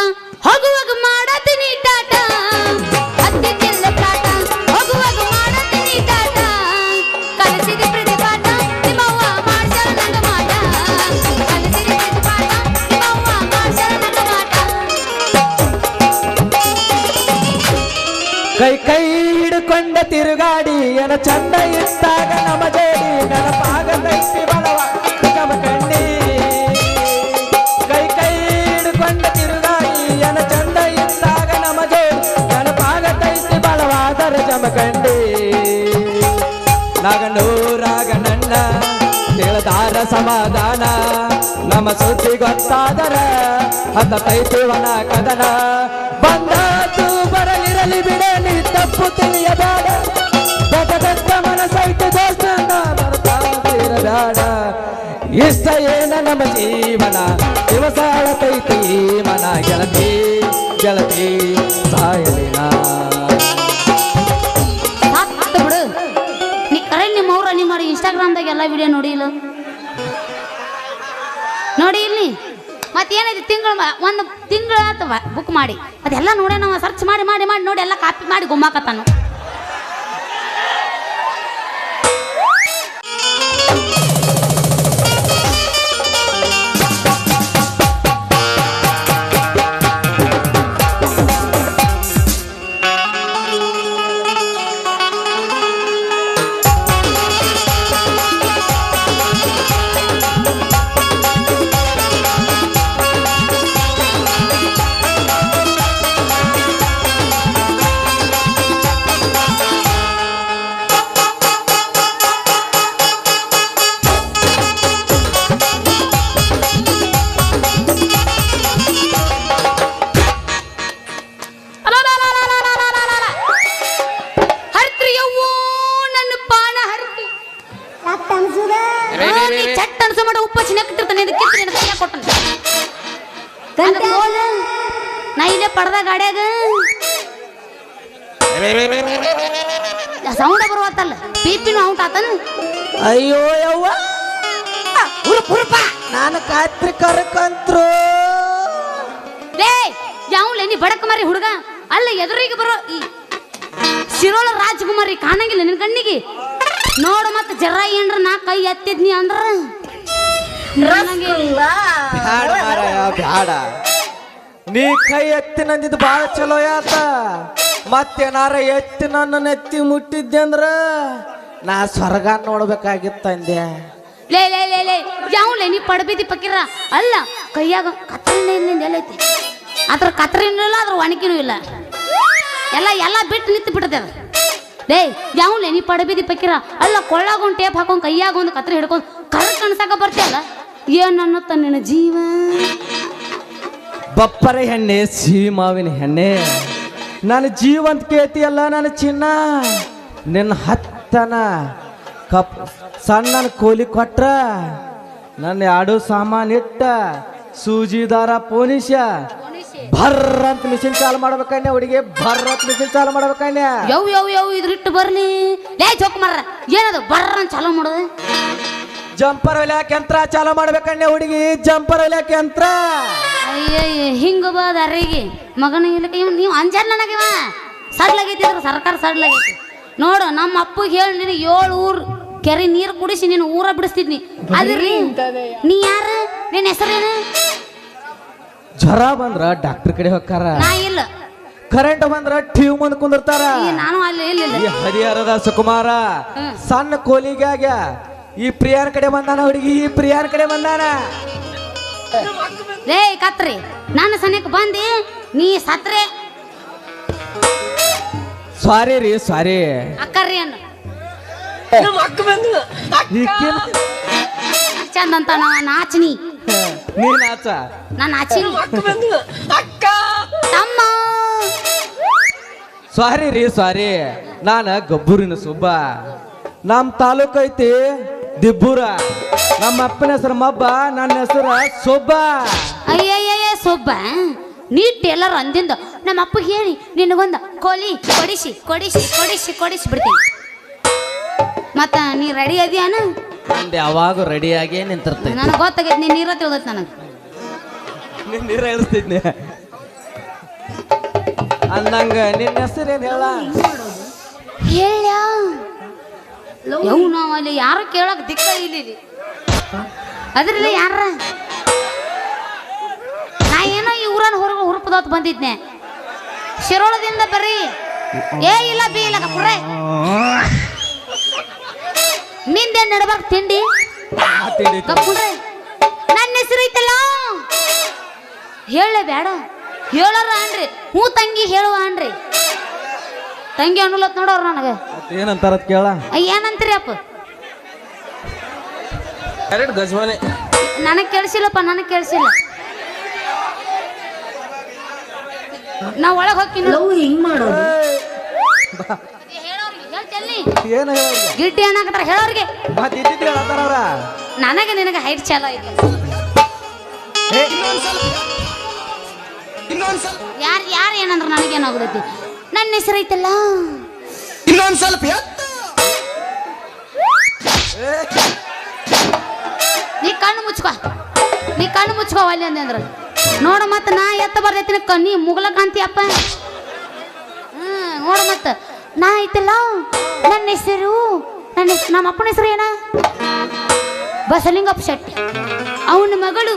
ಹೋಗುವಾಗ ಮಾಡತೀನಿ ಟಾಟ ಹತ್ತಿ ಚಿಲ್ಲಿ ಪ್ಲಾಟ ಹೋಗುವಾಗ ಮಾಡತೀನಿ ಟಾಟ ಕಲಿಸಿದ ಪ್ರೀತಿ ಪಾಠ ನಿಮ್ಮವ್ವ ಮಾಡ್ಸಳ ನಂಗ ಮಾಟ ಕಲಿಸಿದ ಪ್ರೀತಿ ಪಾಠ ನಿಮ್ಮವ್ವ ಮಾಡ್ಸಳ ನಂಗ ಮಾಟ ಕೈ ಕೈ ಹಿಡ್ಕೊಂಡ ತಿರುಗಾಡಿ ಏನ ಚಂದ ಇಟ್ಟಾಗ ನಮ್ಮ ಜೋಡಿ ನೆನಪಾಗತೈತಿ ಬಳವ ಕಣ್ಣಿ ಕೈ ಕೈ ಹಿಡ್ಕೊಂಡ ತಿರುಗಾಡಿ ಏನ ಚಂದ ಇಟ್ಟಾಗ ನಮ್ಮ ಜೋಡಿ ನೆನಪಾಗತೈತಿ ಬಳವಾದರ ಜಮಕಂಡಿ ನಾಗನೂರಾಗ ನನ್ನ ತಿಳಿದಾರ ಸಮಾಧಾನ ನಮ್ಮ ಸುದ್ದಿ ಗೊತ್ತಾದರ ಹತ್ತೈತಿವನ ಕದನ ಬಂದಾತು ಬರಲಿರಲಿ ಬಿಡಲಿ ತಪ್ಪು ತಿಳಿಯಬೇಡ ಬೆಟ್ಟ ಮನಸ್ಸೈತೆ ದೋಸ್ತ ಬೇಡ ಇಷ್ಟ ಏನ ನಮ್ಮ ಜೀವನ ದಿವಸ ಅಳತೈತಿ ಮನ ಗೆಳತಿ ಗೆಳತಿ ಸಾಯಲಿನ ಸತ್ತ ಎಲ್ಲ ವಿಡಿಯೋ ನೋಡಿ ಇಲ್ಲ ನೋಡಿ ಇಲ್ಲಿ ಮತ್ತೇನೈತಿ ಒಂದು ತಿಂಗಳ ಅಥವಾ ಬುಕ್ ಮಾಡಿ ಅದೆಲ್ಲ ನೋಡೇ ನಾವು ಸರ್ಚ್ ಮಾಡಿ ಮಾಡಿ ಮಾಡಿ ನೋಡಿ ಎಲ್ಲ ಕಾಪಿ ಮಾಡಿ ಗುಮ್ಮಾಕತ್ತಾನು ನಾ ಇಲ್ಲೇ ಪಡ್ದ ಗಾಡ್ಯಾಗ ಸೌಂಡ ಬರುವತ್ತಲ್ಲ ಪಿಪಿನೂ ಔಟ್ ಆತನ ಅಯ್ಯೋ ಯವ್ವ ನಾನು ಕಾತ್ರಿ ಕರಕಂತ್ರು ಯಾವ್ಲೆ ನೀ ಬಡಕ ಮಾರಿ ಹುಡುಗ ಅಲ್ಲ ಎದುರಿಗೆ ಬರೋ ಈ ಶಿರೋಳ ರಾಜಕುಮಾರಿ ಕಾಣಂಗಿಲ್ಲ ನಿನ್ ಕಣ್ಣಿಗೆ ನೋಡು ಮತ್ತೆ ಜರ ಏನ್ರ ನಾ ಕೈ ಎತ್ತಿದ್ನಿ ಅಂದ್ರ ಬ್ಯಾಡ ನೀ ಕೈ ಎತ್ತಿ ನಂದಿದ್ದು ಬಾಳ ಚಲೋ ಯಾತ ಮತ್ತೇನಾರ ಎತ್ತಿ ನನ್ನ ಎತ್ತಿ ಮುಟ್ಟಿದ್ದೆ ಅಂದ್ರ ನಾ ಸ್ವರ್ಗ ನೋಡ್ಬೇಕಾಗಿತ್ತಂದೆ ಲೇ ಲೇ ಲೇ ಲೇ ಯಾವ್ಲೆ ನೀ ಪಡಬಿದ್ದಿ ಪಕ್ಕಿರ ಅಲ್ಲ ಕೈಯಾಗ ಕತ್ತರಿನಿಂದ ಎಲ್ಲೈತಿ ಅದ್ರ ಕತ್ತರಿನೂ ಇಲ್ಲ ಅದ್ರ ಒಣಕಿನೂ ಇಲ್ಲ ಎಲ್ಲ ಬಿಟ್ಟು ನಿಂತು ಬಿಟ್ಟದೆ ಅದು ಲೇ ಯಾವ್ಲೆ ನೀ ಪಡಬಿದ್ದಿ ಪಕ್ಕಿರ ಅಲ್ಲ ಕೊಳ್ಳಾಗ ಒಂದು ಟೇಪ್ ಹಾಕೊಂಡ್ ಕೈಯಾಗ ಒಂದು ಕತ್ತರಿ ಹಿಡ್ಕೊಂಡು ಕರ್ ಕಣ್ಸಾಕ ಬರ್ತಿಯಲ್ಲ ಏನ್ ಅನ್ನತ್ತ ನಿನ್ನ ಜೀವ ಬಪ್ಪರೆ ಹೆಣ್ಣೆ ಸಿಹಿ ಮಾವಿನ ಹೆಣ್ಣೆ ನಾನು ಜೀವಂತ ಕೇತಿಯಲ್ಲ ನನ್ನ ಚಿನ್ನ ನಿನ್ನ ಹತ್ತನ ಕಪ್ ಸಣ್ಣ ಕೋಲಿ ಕೊಟ್ರ ನನ್ನ ಎರಡು ಸಾಮಾನು ಇಟ್ಟ ಸೂಜಿ ದಾರ ಪೋನಿಶ ಭರ್ರ ಅಂತ ಮಿಷಿನ್ ಚಾಲು ಮಾಡ್ಬೇಕಣ್ಣ ಹುಡುಗಿ ಭರ್ರ ಅಂತ ಮಿಷಿನ್ ಚಾಲು ಮಾಡ್ಬೇಕಣ್ಣ ಯವ್ ಇದ್ರಿಟ್ಟು ಬರ್ಲಿ ಲೇ ಚೌಕ್ ಮಾರ ಏನದು ಬರ್ರ ಅಂತ ಚಾಲು ಮಾಡೋದು ಜಂಪರ್ ಹೊಲ್ಯಾಕ ಯಂತ್ರ ಚಾಲು ಮಾಡ್ಬೇಕಣ್ಣ ಹುಡುಗಿ ಜಂಪರ್ ಹೊಲ್ಯಾಕ ಯಂತ್ರ ಅಯ್ಯಯ್ಯ ಹಿಂಗ ಬಾದ ಅರಿಗೆ ಮಗನ ಇಲ್ಲಕ ನೀವು ಅಂಜಾಡ್ ನನಗಿವ ಸಡ್ಲಾಗೈತಿದ್ರ ಸರ್ಕಾರ ಸಡ್ಲಾಗೈತಿ ನೋಡು ನಮ್ಮ ಅಪ್ಪಗೆ ಹೇಳಿ ನೀನು 7 ಊರ್ ಕೆರೆ ನೀರು ಕುಡಿಸಿ ನೀನು ಊರ ಬಿಡಿಸ್ತಿದ್ನಿ ಅದ್ರಿ ನೀ ಯಾರ ನಿನ್ನ ಹೆಸರೇನು ಜ್ವರ ಬಂದ್ರ ಡಾಕ್ಟರ್ ಕಡೆ ಹೋಗ್ತಾರ ನಾ ಇಲ್ಲ ಕರೆಂಟ್ ಬಂದ್ರ ಟಿವಿ ಮುಂದ್ ಕುಂದಿರ್ತಾರ ನಾನು ಅಲ್ಲಿ ಇಲ್ಲ ಈ ಹರಿಹರದ ಸುಕುಮಾರ ಸಣ್ಣ ಕೋಲಿಗಾಗ ಈ ಪ್ರಿಯಾನ್ ಕಡೆ ಬಂದಾನ ಹುಡುಗಿ ಈ ಪ್ರಿಯಾನ್ ಕಡೆ ಬಂದಾನ ಲೇ ಕತ್ರಿ ನಾನು ಸನಿಕ್ ಬಂದಿ ನೀ ಸತ್ರೆ ಸಾರಿ ರೀ ಸಾರಿ ಅಕ್ಕರ್ರಿ ಅನ್ನ ಚಂದ ಅಂತ ನಾಚಿನಿ ನೀನ್ ಆಚ ನಾನು ನಾಚಿನಿ ತಮ್ಮ ಸಾರಿ ರೀ ಸಾರಿ ನಾನ ಗಬ್ಬೂರಿನ ಸುಬ್ಬ ನಮ್ ತಾಲೂಕ್ ಐತಿ ದಿಬ್ಬೂರ ನಮ್ಮ ಅಪ್ಪನ ಹೆಸರು ಮಬ್ಬ ನನ್ನ ಹೆಸರು ಸೊಬ್ಬ ಅಯ್ಯಯ್ಯ ಸೊಬ್ಬ ನೀ ಟೇಲರ್ ಅಂದಿಂದ ನಮ್ಮ ಅಪ್ಪ ಹೇಳಿ ನಿನಗೊಂದ ಕೋಲಿ ಕೊಡಿಸಿ ಬಿಡ್ತೀನಿ ಮತ್ತ ನೀ ರೆಡಿ ಅದಿಯಾನ ನಂದು ಯಾವಾಗ ರೆಡಿಯಾಗಿ ನಿಂತಿರ್ತೈತಿ ನನಗೆ ಗೊತ್ತಾಗೈತಿ ನೀ ನೀರ ತಿಳಿದೈತಿ ನನಗೆ ನಿನ್ ನೀರ ಇಳಿಸ್ತಿದ್ನಿ ಅಂದಂಗ ನಿನ್ನ ಹೆಸರೇನು ಹೇಳ ಹೇಳ ಯವು ನಾವು ಅಲ್ಲಿ ಯಾರು ಕೇಳಕ್ ದಿಕ್ಕ ಇಲ್ಲಿ ಅದ್ರಲ್ಲ ಯಾರ ನಾ ಏನೋ ಈ ಊರನ್ನ ಹೊರಗೆ ಹುರುಪದತ್ ಬಂದಿದ್ನೆ ಶಿರೋಳದಿಂದ ಬರ್ರಿ ಏ ಇಲ್ಲ ಬಿ ಇಲ್ಲ ಕಪ್ರೆ ನಿಂದೆ ನಡ್ಬಾರ್ದು ತಿಂಡಿ ಕಪ್ರೆ ನನ್ನ ಹೆಸರು ಐತಲ್ಲ ಹೇಳೇ ಬೇಡ ಹೇಳಾರ ಅನ್ರಿ ಹ್ಞೂ ತಂಗಿ ಹೇಳುವ ಅನ್ರಿ ತಂಗಿ ಅನ್ನುಲತ್ ನೋಡವ್ರ ನನಗೆ ಏನಂತಾರ ಕೇಳ ಏನಂತೀರಿ ಅಪ್ಪ ಗಜವಾನೆ ನನಗೆ ಕೇಳಿಸಿಲ್ಲಪ್ಪ ನನಗೆ ಕೇಳಿಸಿಲ್ಲ ನಾ ಒಳಗೆ ಹೋಗಿ ಹಿಂಗ್ ಮಾಡೋದು ಏನ ಗಿಡ್ಡಿ ಅನ್ನಕತ್ತಾರ ಹೇಳೋರಿಗೆ ಮತ್ತೆ ಇದ್ದಿದ್ದು ಹೇಳತ್ತಾರ ಅವ್ರ ನನಗೆ ನಿನಗೆ ಹೈಟ್ ಚಾಲ ಐತಿ ಯಾರು ಏನಂದ್ರ ನನಗೇನಾಗ್ತೈತಿ ನನ್ನ ಹೆಸರು ಐತಲ್ಲ ಇನ್ನೊಂದ್ ಸ್ವಲ್ಪ ನೀ ಕಣ್ಣು ಮುಚ್ಕೋ ಅಲ್ಲಿ ಅಂದ್ರ ನೋಡು ಮತ್ತ ನಾ ಎತ್ತ ಬರ್ತೈತಿ ನೀ ಮುಗಲ ಕಾಂತಿಯಪ್ಪ ನೋಡು ಮತ್ತ ನಾ ಐತಲ್ಲ ನನ್ನ ಹೆಸರು ನಮ್ಮ ಅಪ್ಪನ ಹೆಸರು ಏನ ಬಸಲಿಂಗಪ್ಪ ಶೆಟ್ಟಿ ಅವನ ಮಗಳು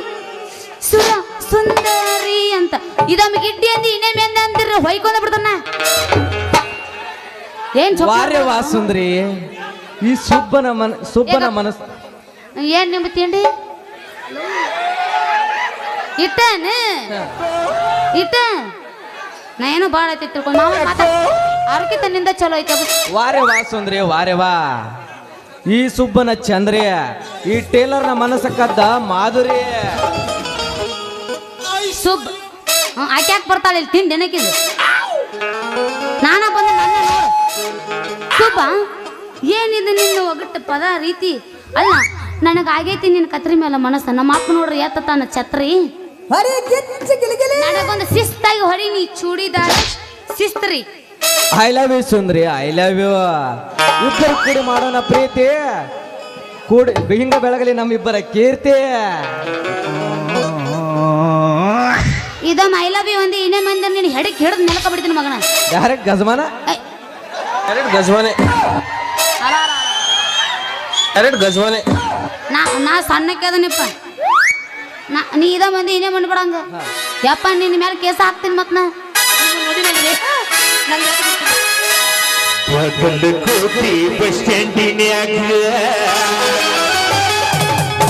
ಸುಂದರಿ ಅಂತ ಇದಮ್ಮ ಗಿಡ್ಡಿ ಅಂದಿ ಇನ್ನೇಮೆ ಅಂದಿರ ಹೊಯ್ಕೊಂಡ ಬಿಡ್ತಾನ ಏನ್ ವಾರ್ಯವಾ ಸುಂದರಿ ಈ ಸುಬ್ಬನ ಮನಸ್ಸು ಏನ್ ನಿಂಬ ತಿಂಡಿ ಇಟ್ಟ ನಾ ಏನೋ ಬಾಳ ಐತಿ ತಿಳ್ಕೊಂಡು ಆರೋಗ್ಯ ತನ್ನಿಂದ ಚಲೋ ಐತ ವಾರ್ಯವಾ ಸುಂದರಿ ವಾರ್ಯವಾ ಈ ಸುಬ್ಬನ ಚಂದ್ರಿಯ ಈ ಟೇಲರ್ನ ಮನಸ್ಸ ಕದ್ದ ಮಾಧುರಿ ಸುಬ್ ಆಕೆ ಯಾಕೆ ಬರ್ತಾಳೆ ಇಲ್ಲಿ ತಿಂದು ಏನಕ್ಕಿದು ನಾನ ಬಂದ ನನ್ನ ನೋಡು ಸುಬ್ಬ ಏನಿದು ನಿನ್ನ ಒಗಟ್ಟು ಪದ ರೀತಿ ಅಲ್ಲ ನನಗಾಗೈತಿ ನಿನ್ನ ಕತ್ರಿ ಮೇಲೆ ಮನಸ್ಸು ನಮ್ಮ ಅಪ್ಪ ನೋಡ್ರಿ ಎತ್ತಾನ ಛತ್ರಿ ನನಗೊಂದು ಶಿಸ್ತಾಗಿ ಹೊಡಿ ನೀ ಚೂಡಿದಾರ ಶಿಸ್ತ್ರಿ ಐ ಲವ್ ಯು ಸುಂದ್ರಿ ಐ ಲವ್ ಯು ಇಬ್ಬರು ಕೂಡಿ ಮಾಡೋಣ ಪ್ರೀತಿ ಕೂಡಿ ಹಿಂಗ ಬೆಳಗಲಿ ನಮ್ಮಿಬ್ಬರ ಕೀರ್ತಿ ಇದಮ್ಮ ಐ ಲವ್ ಯು ಅಂದಿ ಇನ್ನೇ ಮಂದಿ ನೀನು ಹೆಡಕ್ ಹಿಡಿದು ನೆಲಕ ಬಿಡ್ತೀನಿ ಮಗನ ಡೈರೆಕ್ಟ್ ಗಜಮಾನ ಗಜವಾನೆ ನಾ ಸಣ್ಣಕ್ಕೆ ಅದನಿಪ್ಪ ನೀ ಇದ ಮಂದಿ ಇನ್ನೇ ಮಾಡ್ಬಿಡಂಗ ಯಪ್ಪ ನಿನ್ನ ಮೇಲೆ ಕೇಸ ಹಾಕ್ತೀನಿ ಮತ್ ನಾ ಕೋಟಿ ಬಸ್ ಸ್ಟ್ಯಾಂಡಿನ್ಯಾಗ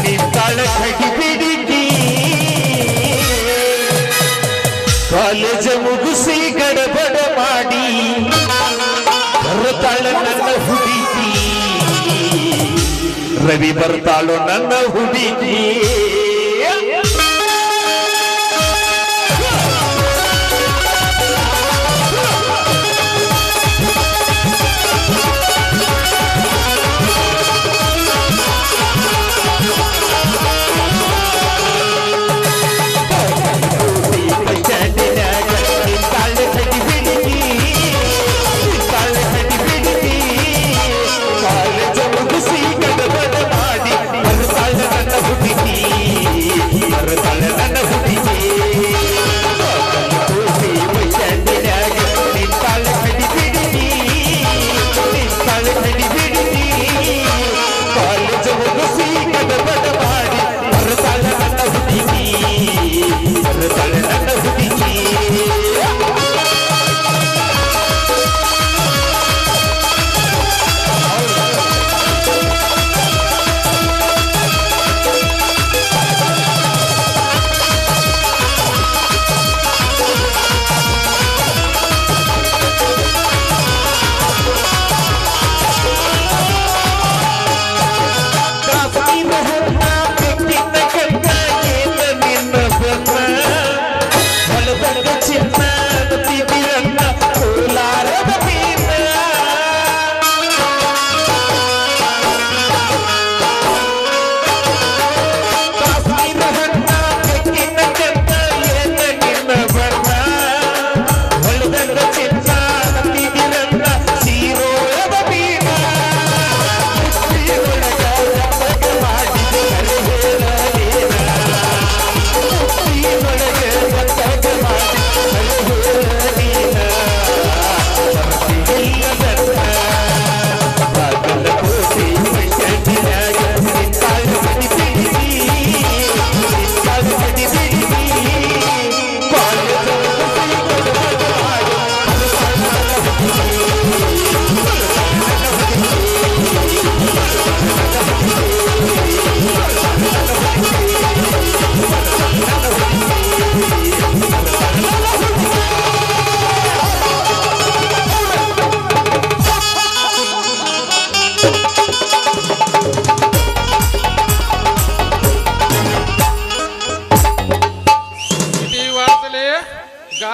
ನಿಂತಾಳ ಕಡಿಬಿಡಿಗಿ ಕಾಲೇಜ ಮುಗಿಸಿ ಗಡಬಡ ಮಾಡಿ ಬರ್ತಾಳ ನನ್ನ ಹುಡುಗಿ ರವಿ ಬರ್ತಾಳು ನನ್ನ ಹುಡುಗಿ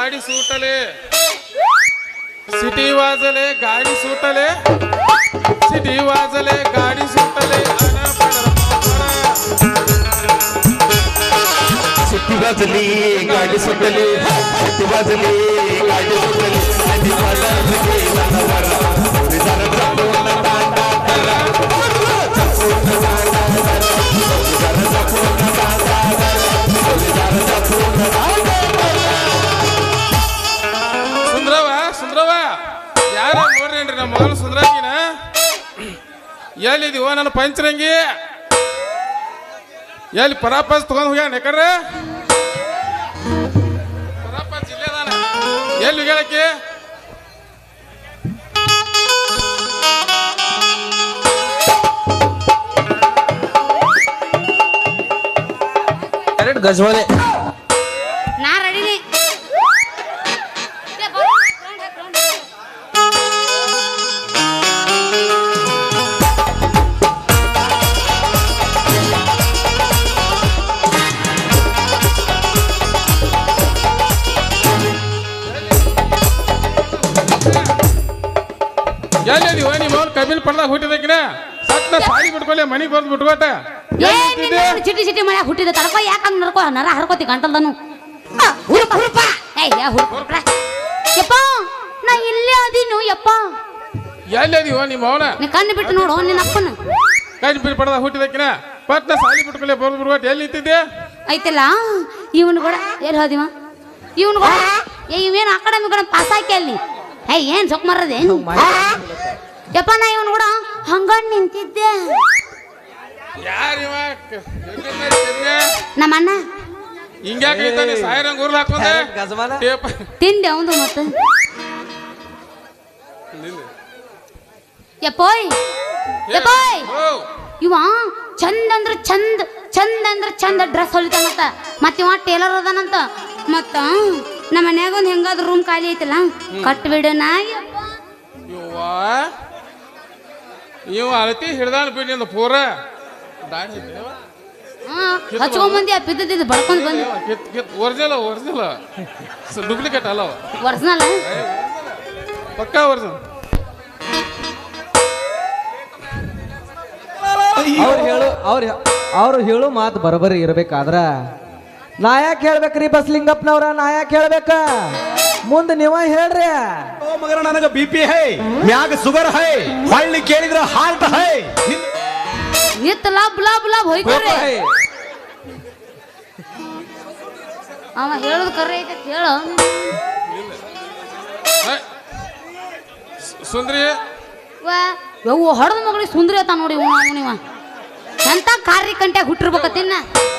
ಗಾಡಿ ಸುತ್ತಲಿ ಗಾಡಿ ಸುತ್ತಲಿ ಬಂದೇನ್ರಿ ನಮ್ಮ ಮೊದಲು ಸುಂದ್ರಾಂಗಿನ ಎಲ್ಲಿದೀವ ನನ್ನ ಪಂಚರಂಗಿ ಎಲ್ಲಿ ಪರಾಪಾಸ್ ತಗೊಂಡ್ ಹೋಗ್ಯಾನ ಯಾಕಂದ್ರೆ ಪರಾಪಾಸ್ ಜಿಲ್ಲೆದಾನ ಎಲ್ಲಿ ಹೇಳಕ್ಕೆ ಕರೆಕ್ಟ್ ಗಜವಾಲೆ ನಾ ರೆಡಿನಿ ಎಲ್ಲಿದೀವ ನಿಮ್ಮ ಅವ್ನು ಕಬಿಲ್ ಪಡ್ದಾಗ ಹುಟ್ಟಿದಕ್ಕಿನ ಸಟ್ನ ಸಾಲಿ ಬಿಟ್ಕೊಲೆ ಮನಿಗೆ ಬಂದು ಬಿಟ್ಕೋಟ ಚಿಟಿ ಚಿಟಿ ಮನ್ಯಾಗ ಹುಟ್ಟಿದ ತಡಕೋ ಯಾಕಂಗ್ ನಡ್ಕೋ ನರ ಹರ್ಕೋತಿ ಗಂಟಲ್ದನು ಯಪ್ಪ ನಾ ಇಲ್ಲೇ ಅದೀನು ಯಪ್ಪ ಎಲ್ಲಿದೀವ ನಿಮ್ಮ ಅವನ ನೀ ಕಣ್ಣು ಬಿಟ್ಟು ನೋಡು ನಿನ್ನ ಅಪ್ಪನ ಕಬಿಲ್ ಪಡ್ದಾಗ ಹುಟ್ಟಿದಕ್ಕಿನ ಪಟ್ನ ಸಾಲಿ ಬಿಟ್ಕೊಲೆ ಬಂದು ಬಿಟ್ಕೋಟ ಎಲ್ಲಿ ನಿಂತಿದ್ದೆ ಐತಲ್ಲ ಇವನು ಕೂಡ ಎಲ್ಲಿ ಹೋದಿವ ಇವನು ಕೂಡ ಇವೇನು ಅಕಾಡೆಮಿ ಕೂಡ ಪಾಸ್ ಹಾಕಿ ಅಲ್ಲಿ ಏನ್ ಸೊಕ್ ಮರದೆ ಯಪ್ಪ ನಾ ಇವನು ಕೂಡ ಹಂಗ ನಿಂತಿದ್ದೆ ಯಾರಿವ ನಮ್ಮ ಅಣ್ಣ ಹಿಂಗ್ಯಾಕೆ ನಿಂತಾನೆ ಸಾಯಿರಂಗ್ ಊರ್ಲ ಹಾಕೊಂಡೆ ಗಜಮಾಲ ಟೇಪ್ ತಿಂದೆ ಅವಂದು ಮತ್ತೆ ಯಪ್ಪೋಯ್ ಯಪ್ಪೋಯ್ ಇವ ಚಂದ ಅಂದ್ರ ಚಂದ ಚಂದ ಅಂದ್ರ ಚಂದ ಡ್ರೆಸ್ ಹೊಲಿತಾನಂತ ಮತ್ತ ಇವ ಟೇಲರ್ ಅದಾನಂತ ಮತ್ತ ನಮ್ಮ ಮನ್ಯಾಗ ಒಂದ್ ಹೆಂಗಾದ್ರು ರೂಮ್ ಖಾಲಿ ಐತಲ್ಲ ಕಟ್ಬಿಡು ನಾ ಇವ ಅಳತಿ ಹಿಡ್ದಾನ ಬಿಡಿ ಅಂದ ಪೂರ ದಾಡಿ ಹಚ್ಕೊಂಡ್ ಬಂದಿ ಆ ಬಿದ್ದಿದ್ದು ಬಡ್ಕೊಂಡ್ ಬಂದಿ ಒರಿಜಿನಲ್ ಡೂಪ್ಲಿಕೇಟ್ ಅಲ್ಲ ಒರಿಜಿನಲ್ ಪಕ್ಕಾ ಒರಿಜಿನಲ್ ಅವ್ರು ಹೇಳು ಮಾತು ಬರೋಬ್ಬರಿ ಇರ್ಬೇಕಾದ್ರ ನಾ ಯಾಕೆ ಹೇಳ್ಬೇಕ್ರಿ ಬಸ್ಲಿಂಗಪ್ಪನವ್ರ ನಾ ಯಾಕೆ ಹೇಳ್ಬೇಕ ಮುಂದೆ ನೀವ ಹೇಳ್ರಿ ಮಗನ ನನಗ BP ಹೈ ಮ್ಯಾಗ ಶುಗರ್ ಹೈ ಹಳ್ಳಿ ಕೇಳಿದ್ರ ಹಾರ್ಟ್ ಹೈ ನಿತ್ ಲಾಬ್ ಲಾಬ್ ಲಾಬ್ ಹೋಯ್ತಾರೆ ಅವ ಹೇಳೋದು ಕರೆ ಐತೆ ಹೇಳು ಸುಂದ್ರಿ ಯವ್ವ ಹೊಡೆದ ಮಗಳಿಗೆ ಸುಂದ್ರಿ ಆತ ನೋಡಿ ಅವನಿವ ಎಂತ ಕಾರ್ಯ ಕಂಟ್ಯಾಗ ಹುಟ್ಟಿರ್ಬೇಕತ್ತಿನ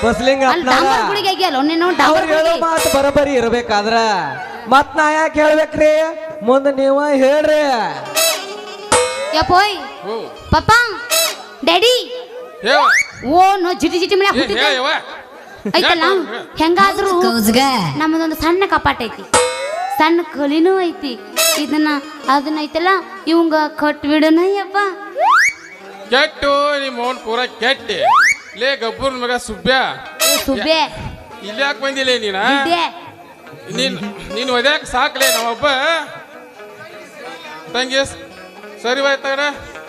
ಅಲ್ಲಿ ಡಾಂಬರ್ ಗುಳಿಗೆ ಆಗ್ಯಲ್ಲ ನೀನು ಡಾಂಬರ್ ಗುಳಿಗೆ ಮಾತು ಬರೋಬ್ಬರಿ ಇರ್ಬೇಕಾದ್ರ ಮತ್ ನಾ ಯಾಕೆ ಹೇಳ್ಬೇಕ್ರಿ ಮುಂದೆ ನೀವ ಹೇಳ್ರಿ ಯಪ್ಪೋಯ್ ಪಪ್ಪ ಡ್ಯಾಡಿ ಓ ನೋ ಜಿಟಿ ಜಿಟಿ ಮನ್ಯಾಗ ಹುಟ್ಟಿದ್ದೆ ಐತಲ್ಲ ಹೆಂಗಾದ್ರೂ ನಮ್ಮದೊಂದು ಸಣ್ಣ ಕಪಾಟ ಐತಿ ಸಣ್ಣ ಕಲಿನೂ ಐತಿ ಅದನ್ನ ಐತಲ್ಲ ಇವಂಗ ಕಟ್ಬಿಡನ ಯಪ್ಪ ಕೆಟ್ಟು ನಿಮ್ಮ ಮೌನ್ ಪೂರ ಕೆಟ್ಟಿ ಲೇ ಗಬ್ಬೂರ್ ಮಗ ಸುಬ್ಬ್ಯ ಸುಬ್ಬೆ ಇಲ್ಲಿ ಯಾಕೆ ಬಂದಿಲ್ಲ ನೀನು ಒದ್ಯಾಕ ಸಾಕ್ಲೆ ನಾವೊಬ್ಬ ತಂಗಿ ಸರಿ ಬಾಯ್ತಾಗ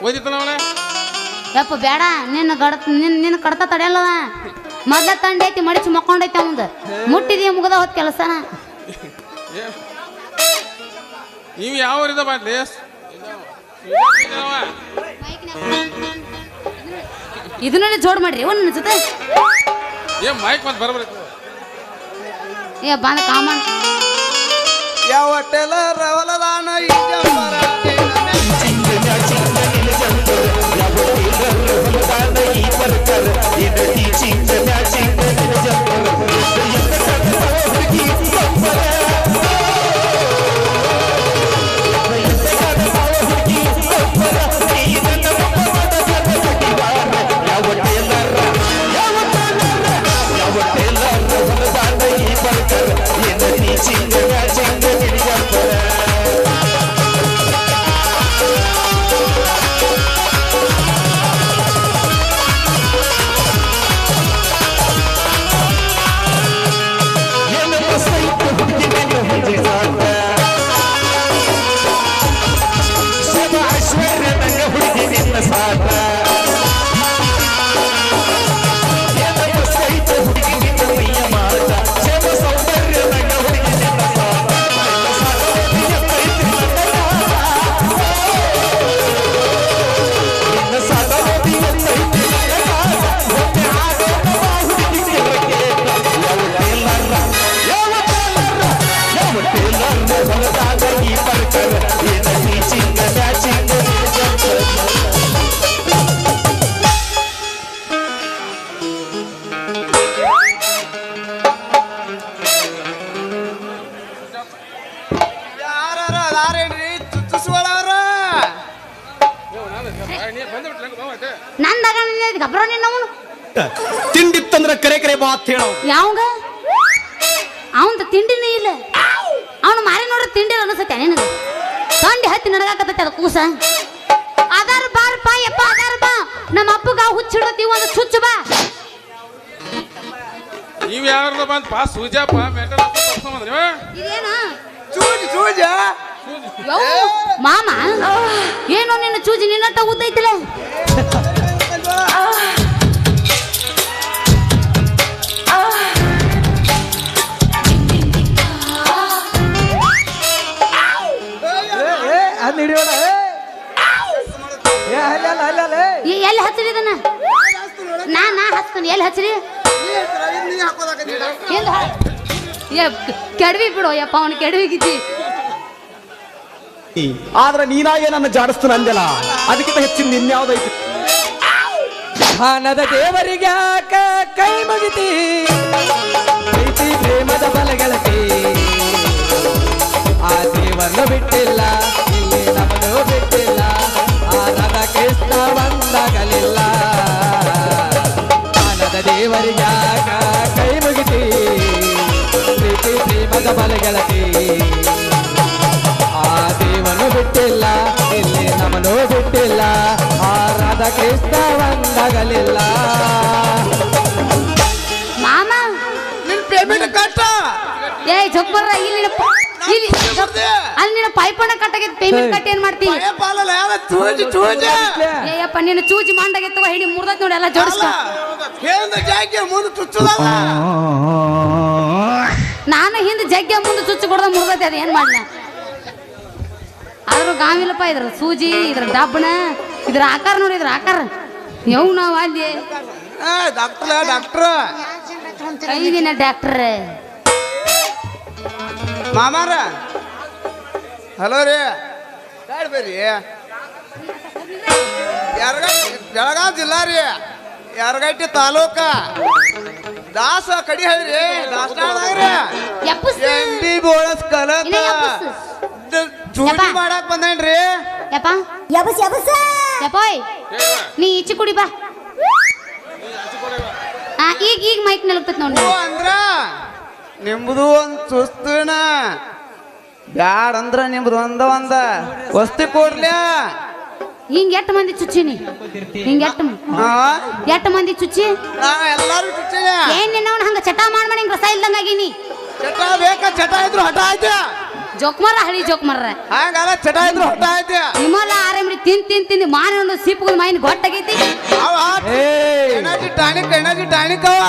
ಓದಿತ್ತನವನ ಯಪ್ಪ ಬೇಡ ನಿನ್ನ ಕಡ್ತ ತಡೆಯಲ್ಲವ ಮೊದ್ಲ ತಂಡೈತಿ ಮಡಿಸಿ ಮಕ್ಕೊಂಡೈತಿ ಅವಂದ ಮುಟ್ಟಿದೀಯ ಮುಗದ ಹೋದ್ ಕೆಲಸನ ನೀವು ಯಾವ ಊರಿಂದ ಮಾಡ್ಲಿ ಇದನ್ನೇ ಜೋಡ್ ಮಾಡ್ರಿ ನನ್ನ ಜೊತೆ ಮೈಕ್ ಮತ್ತೆ ಬರಬರ ಏ ಬಂದ ಕಾಮನ್ ಯಾವ ಟೆಲರ್ ಅವಲದಾನ ಹೊಲದಾಗ ಈ ಬರ್ಕರ್ ಏನ ಟೀಚಿಂಗ್ ಮ್ಯಾಚಿಂಗ್ ನಂದಾಗ ಗಬ್ರ ನಿನ್ನವನು ತಿಂಡಿತ್ತಂದ್ರ ಕರೆ ಕರೆ ಮಾತ್ ಹೇಳೋ ಯಾವಂಗ ಅವಂತ ತಿಂಡಿನೇ ಇಲ್ಲ ಅವನು ಮಾರಿ ನೋಡ್ರಿ ತಿಂಡಿ ಅನಿಸುತ್ತೆ ನಿನಗೆ ತಂಡಿ ಹತ್ತಿ ನಡಗಾಕತ್ತೈತೆ ಅದ ಕೂಸ ಅದಾರ ಬಾರಪ್ಪ ಯಪ್ಪ ಅದಾರ ಬಾ ನಮ್ಮ ಅಪ್ಪಗ ಹುಚ್ಚಿಡತ್ತೀವಿ ಒಂದು ಚುಚ್ಚು ಬಾ ನೀವ್ ಯಾರು ಬಂದ್ ಪಾ ಸೂಜಪ್ಪ ಮೆಟಲ್ ಇದೇನ ಚೂಜ ಮಾಮ ಏನೋ ನಿನ್ನ ಚೂಜಿ ನಿನ್ನಟ್ಟ ಉದ್ದೈತಿಲ್ಲ ಅದ್ ಹಿಡಿಯೋಣ ಎಲ್ಲಿ ಹಚ್ಚಿರಿ ಇದನ್ನ ನಾ ಹಚ್ತೀನಿ ಎಲ್ಲಿ ಹಚ್ಚಿರಿ ಕೆಡವಿ ಬಿಡು ಯಪ್ಪ ಅವನು ಕೆಡವಿಗಿದ್ದಿ ಆದ್ರೆ ನೀನಾಗೆ ನನ್ನ ಜಾಡಿಸ್ತು ಅಂದೆಲ್ಲ ಅದಕ್ಕಿಂತ ಹೆಚ್ಚಿನ ಇನ್ಯಾವ್ದೈತಿ ಹಣದ ದೇವರಿಗೆ ಕೈ ಮುಗಿತಿ ಪ್ರೀತಿ ಪ್ರೇಮದ ಬಲಗೆಳತಿ ಆ ದೇವರನ್ನು ಬಿಟ್ಟಿಲ್ಲ ಇಲ್ಲಿ ನಮ್ಮನ್ನು ಬಿಟ್ಟಿಲ್ಲ ಆ ನದ ಕೃಷ್ಣ ಬಂದಾಗಲಿಲ್ಲ ಹಣದ ದೇವರಿಗೆ ಕೈ ಮುಗಿತಿ ಪ್ರೀತಿ ಪ್ರೇಮದ ಬಲಗೆಳತಿ ಆ ದೇವನು ಬಿಟ್ಟಿಲ್ಲ ಇಲ್ಲಿ ನಮ್ಮನ್ನು ಬಿಟ್ಟಿಲ್ಲ ಆ ರಾಧಾ ಕೃಷ್ಣ ಬಂದಾಗಲಿಲ್ಲ ಮಾಮ ನಿನ್ ಪೇಮೆಂಟ್ ಕಟ್ಟ ಏ ಜಬ್ಬರ ಇಲ್ಲಿ ಅಲ್ಲಿ ನಿನ್ನ ಪೈಪಣ್ಣ ಕಟ್ಟಾಗಿತ್ತು ಪೇಮೆಂಟ್ ಕಟ್ಟಿ ಏನ್ ಮಾಡ್ತಿ ಏಯಪ್ಪ ನಿನ್ನ ಚೂಜಿ ಮಂಡಾಗಿತ್ತವ ಹಿಡಿ ಮುರ್ದತ್ ನೋಡಿ ಎಲ್ಲ ಜೋಡಿಸ್ಕೊ ನಾನು ಹಿಂದೆ ಜಗ್ಗ ಮುಂದೆ ಚುಚ್ಚು ಕೊಡ್ದ ಮುರ್ದತಿ ಅದ ಏನ್ ಮಾಡ್ಲ ಆದ್ರೂ ಗಾವಿಲ್ಲಪ್ಪ ಇದ್ರ ಸೂಜಿ ಇದ್ರ ಡಬ್ಬಣ ಇದ್ರ ಆಕಾರ ನೋಡಿ ಇದ್ರ ಆಕಾರ ಯವ್ ನಾವ್ ಅಲ್ಲಿ ಡಾಕ್ಟರ್ ಐದಿನ ಡಾಕ್ಟರ್ ಮಾಮಾರ ಹಲೋ ರೀ ಬರ್ರಿ ಬೆಳಗಾವ್ ಜಿಲ್ಲಾ ರೀ ಯಾರಗಟ್ಟಿ ತಾಲೂಕ ದಾಸ ಕಡಿ ಹೇಳ್ರಿ ದಾಸನಾಗ್ರಿ MBBS ಕಲತ ಚೂಟಿ ಮಾಡಕ್ ಬಂದೇನ್ರಿ ಯಪ್ಪ ಯಪ್ಪೋಯ್ ನೀ ಈಚೆ ಕುಡಿ ಬಾ ಈಗ ಮೈಕ್ ನಲಗ್ತತ್ ನೋಡಿ ಅಂದ್ರ ನಿಮ್ದು ಒಂದ್ ಸುಸ್ತನ ಬ್ಯಾಡ ಅಂದ್ರ ನಿಮ್ದು ಒಂದ ವಸ್ತಿ ಕೊಡ್ಲ್ಯಾ ಹಿಂಗ್ ಎಟ್ಟು ಮಂದಿ ಚುಚ್ಚಿನಿ ಹಿಂಗ್ ಎಟ್ಟು ಮಂದಿ ಚುಚ್ಚಿ ಎಲ್ಲಾರು ಚುಚ್ಚಿಯ ಏನ್ ನಿನ್ನವನ್ ಹಂಗ ಚಟ ಮಾಡ್ಮಾಡ ಹಿಂಗ ರಸ ಇಲ್ದಂಗಾಗಿನಿ ಚಟ ಬೇಕ ಚಟ ಇದ್ರು ಹಠ ಆಯ್ತ ಜೋಕ್ಮರ ಹಳಿ ಜೋಕ್ಮರ್ರ ಹಂಗಲ್ಲ ಚಟ ಇದ್ರು ಹಠ ಆಯ್ತ ಹಿಮಾಲ ಆರಾಮ್ರಿ ತಿಂದು ಮಾನ ಒಂದು ಸಿಪ್ಪು ಮೈನ್ ಗೊಟ್ಟಾಗೈತಿ ಎನರ್ಜಿ ಟಾನಿಕ್ ಅವ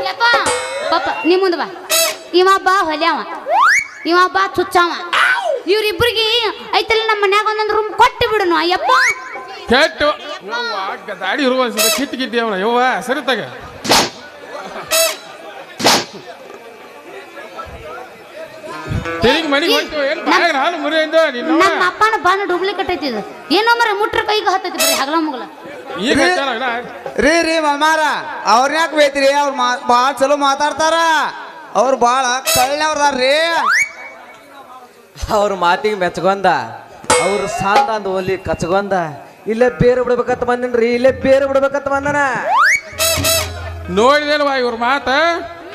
ಯಪ್ಪ ಪಾಪ ನೀ ಮುಂದೆ ಬಾ ಇವ ಬಾ ಹೊಲ್ಯಾವ ಇವ ಬಾ ಚುಚ್ಚಾವ ಇವ್ರಿಬ್ರಿಗೆ ಐತಲ್ಲ ನಮ್ಮ ಮನ್ಯಾಗ ಒಂದೊಂದು ರೂಮ್ ಕೊಟ್ಟು ಬಿಡುನು ಅಯ್ಯಪ್ಪ ಕೆಟ್ಟು ದಾಡಿ ಇರುವ ಕಿತ್ತು ಗಿದ್ದಿ ಅವನ ಯವ್ವ ಸರಿ ತಗ ತೆರಿಗೆ ಮನೆಗೆ ಹೊಂಟು ಏನು ಬಾಯಾಗ ಹಾಲು ಮುರಿಯಿಂದ ನಮ್ಮ ಅಪ್ಪನ ಬಾನ ಡೂಪ್ಲಿಕೇಟ್ ಐತಿ ಇದು ಏನೋ ಮರ ಮುಟ್ರ ಕೈಗೆ ಹತ್ತೈತಿ ಬರೀ ಹಗಲ ಮುಗಲ ಈಗ ರೀ ಮಾಮಾರ ಅವ್ರನ್ನ ಯಾಕೆ ಬೇಯ್ತಿರಿ ಅವ್ರು ಭಾಳ ಚಲೋ ಮಾತಾಡ್ತಾರ ಅವ್ರು ಭಾಳ ಕಳ್ಳವ್ರದಾರ್ರಿ ಅವ್ರ ಮಾತಿಗೆ ಮೆಚ್ಕೊಂಡ ಅವ್ರ ಸಾಂದ ಅಂದ ಒಲಿ ಕಚ್ಕೊಂಡ ಇಲ್ಲೇ ಬೇರೆ ಬಿಡ್ಬೇಕಂತ ಬಂದಿನ್ರಿ ಇಲ್ಲೇ ಬೇರೆ ಬಿಡ್ಬೇಕಂತ ಬಂದನ ನೋಡಿದೇನವಾ ಇವ್ರ ಮಾತ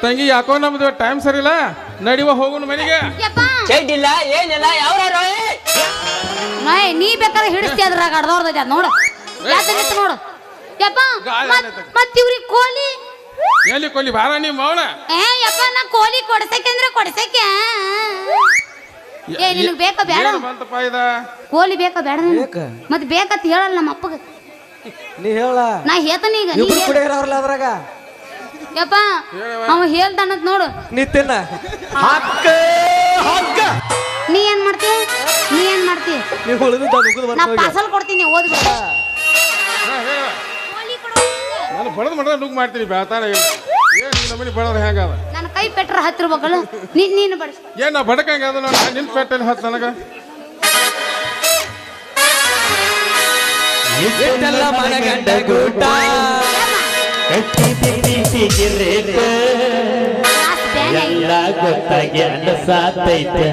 ತಂಗಿ ಯಾಕೋ ನಮ್ದು ಟೈಮ್ ಸರಿಲ್ಲ ನಡಿವ ಹೋಗುನು ಮನೆಗೆ ಚಡ್ಡಿಲ್ಲ ಏನಿಲ್ಲ ಯಾವ ನೀ ಬೇಕಾದ್ರೆ ಹಿಡಿಸ್ತಿ ಅದ್ರಾಗ ಅರ್ಧವ್ರದೈತಿ ಅದ್ ನೋಡು ಯಾತ ನೋಡು ಯಪ್ಪ ಮತ್ ಇವ್ರಿಗೆ ಕೋಲಿ ಎಲ್ಲಿ ಕೊಲ್ಲಿ ಬಾರ ನೀವು ಮೌನ ಯಪ್ಪ ನಾ ಕೋಲಿ ಕೊಡ್ಸಕ್ಕೆ ಅಂದ್ರೆ ಕೊಡ್ಸಕ್ಕೆ ಏ ನಿನಗೆ ಬೇಕಾ ಬೇಡ ಬಂತಪ್ಪ ಇದ ಕೋಲಿ ಬೇಕಾ ಬೇಡ ಮತ್ತೆ ಬೇಕಂತ ಹೇಳಲ್ಲ ನಮ್ಮ ಅಪ್ಪಗ ನೀ ಹೇಳ ನಾ ಹೇಳ್ತಾನೆ ಈಗ ಇಬ್ರು ಕೂಡ ಇರೋರ್ಲ ಅದ್ರಾಗ ಯಪ್ಪ ಅವ ಹೇಳ್ತಾನಂತ ನೋಡು ನೀ ತಿನ್ನ ನೀ ಏನ್ ಮಾಡ್ತಿ ನೀವು ಉಳಿದ ನಾ ಪಾರ್ಸಲ್ ಕೊಡ್ತೀನಿ ಓದ್ಬಿಡು ನಾನು ಬಡದ್ ಮಡ ನುಗ್ ಮಾಡ್ತೀನಿ ಬೇತಾನ ಇಲ್ಲ ಏನ್ ನಮ್ಮನಿ ಬಡದ್ರ ಹೆಂಗದ ನನ್ನ ಕೈ ಪೆಟ್ರ ಹತ್ತಿರ್ಬೇಕಲ್ಲ ನೀನು ಬಡಿಸ್ ಏನ್ ನಾ ಬಡಕಂಗ ಅದ ನೋಡ ನಿನ್ ಪೆಟ್ಟಲ್ಲಿ ಹತ್ತು ನನಗ ಇಷ್ಟೆಲ್ಲ ಮನಗಂಡ ಗೂಟ ಎಲ್ಲ ಗೊತ್ತಾಗಿ ಅನಸಾತೈತೆ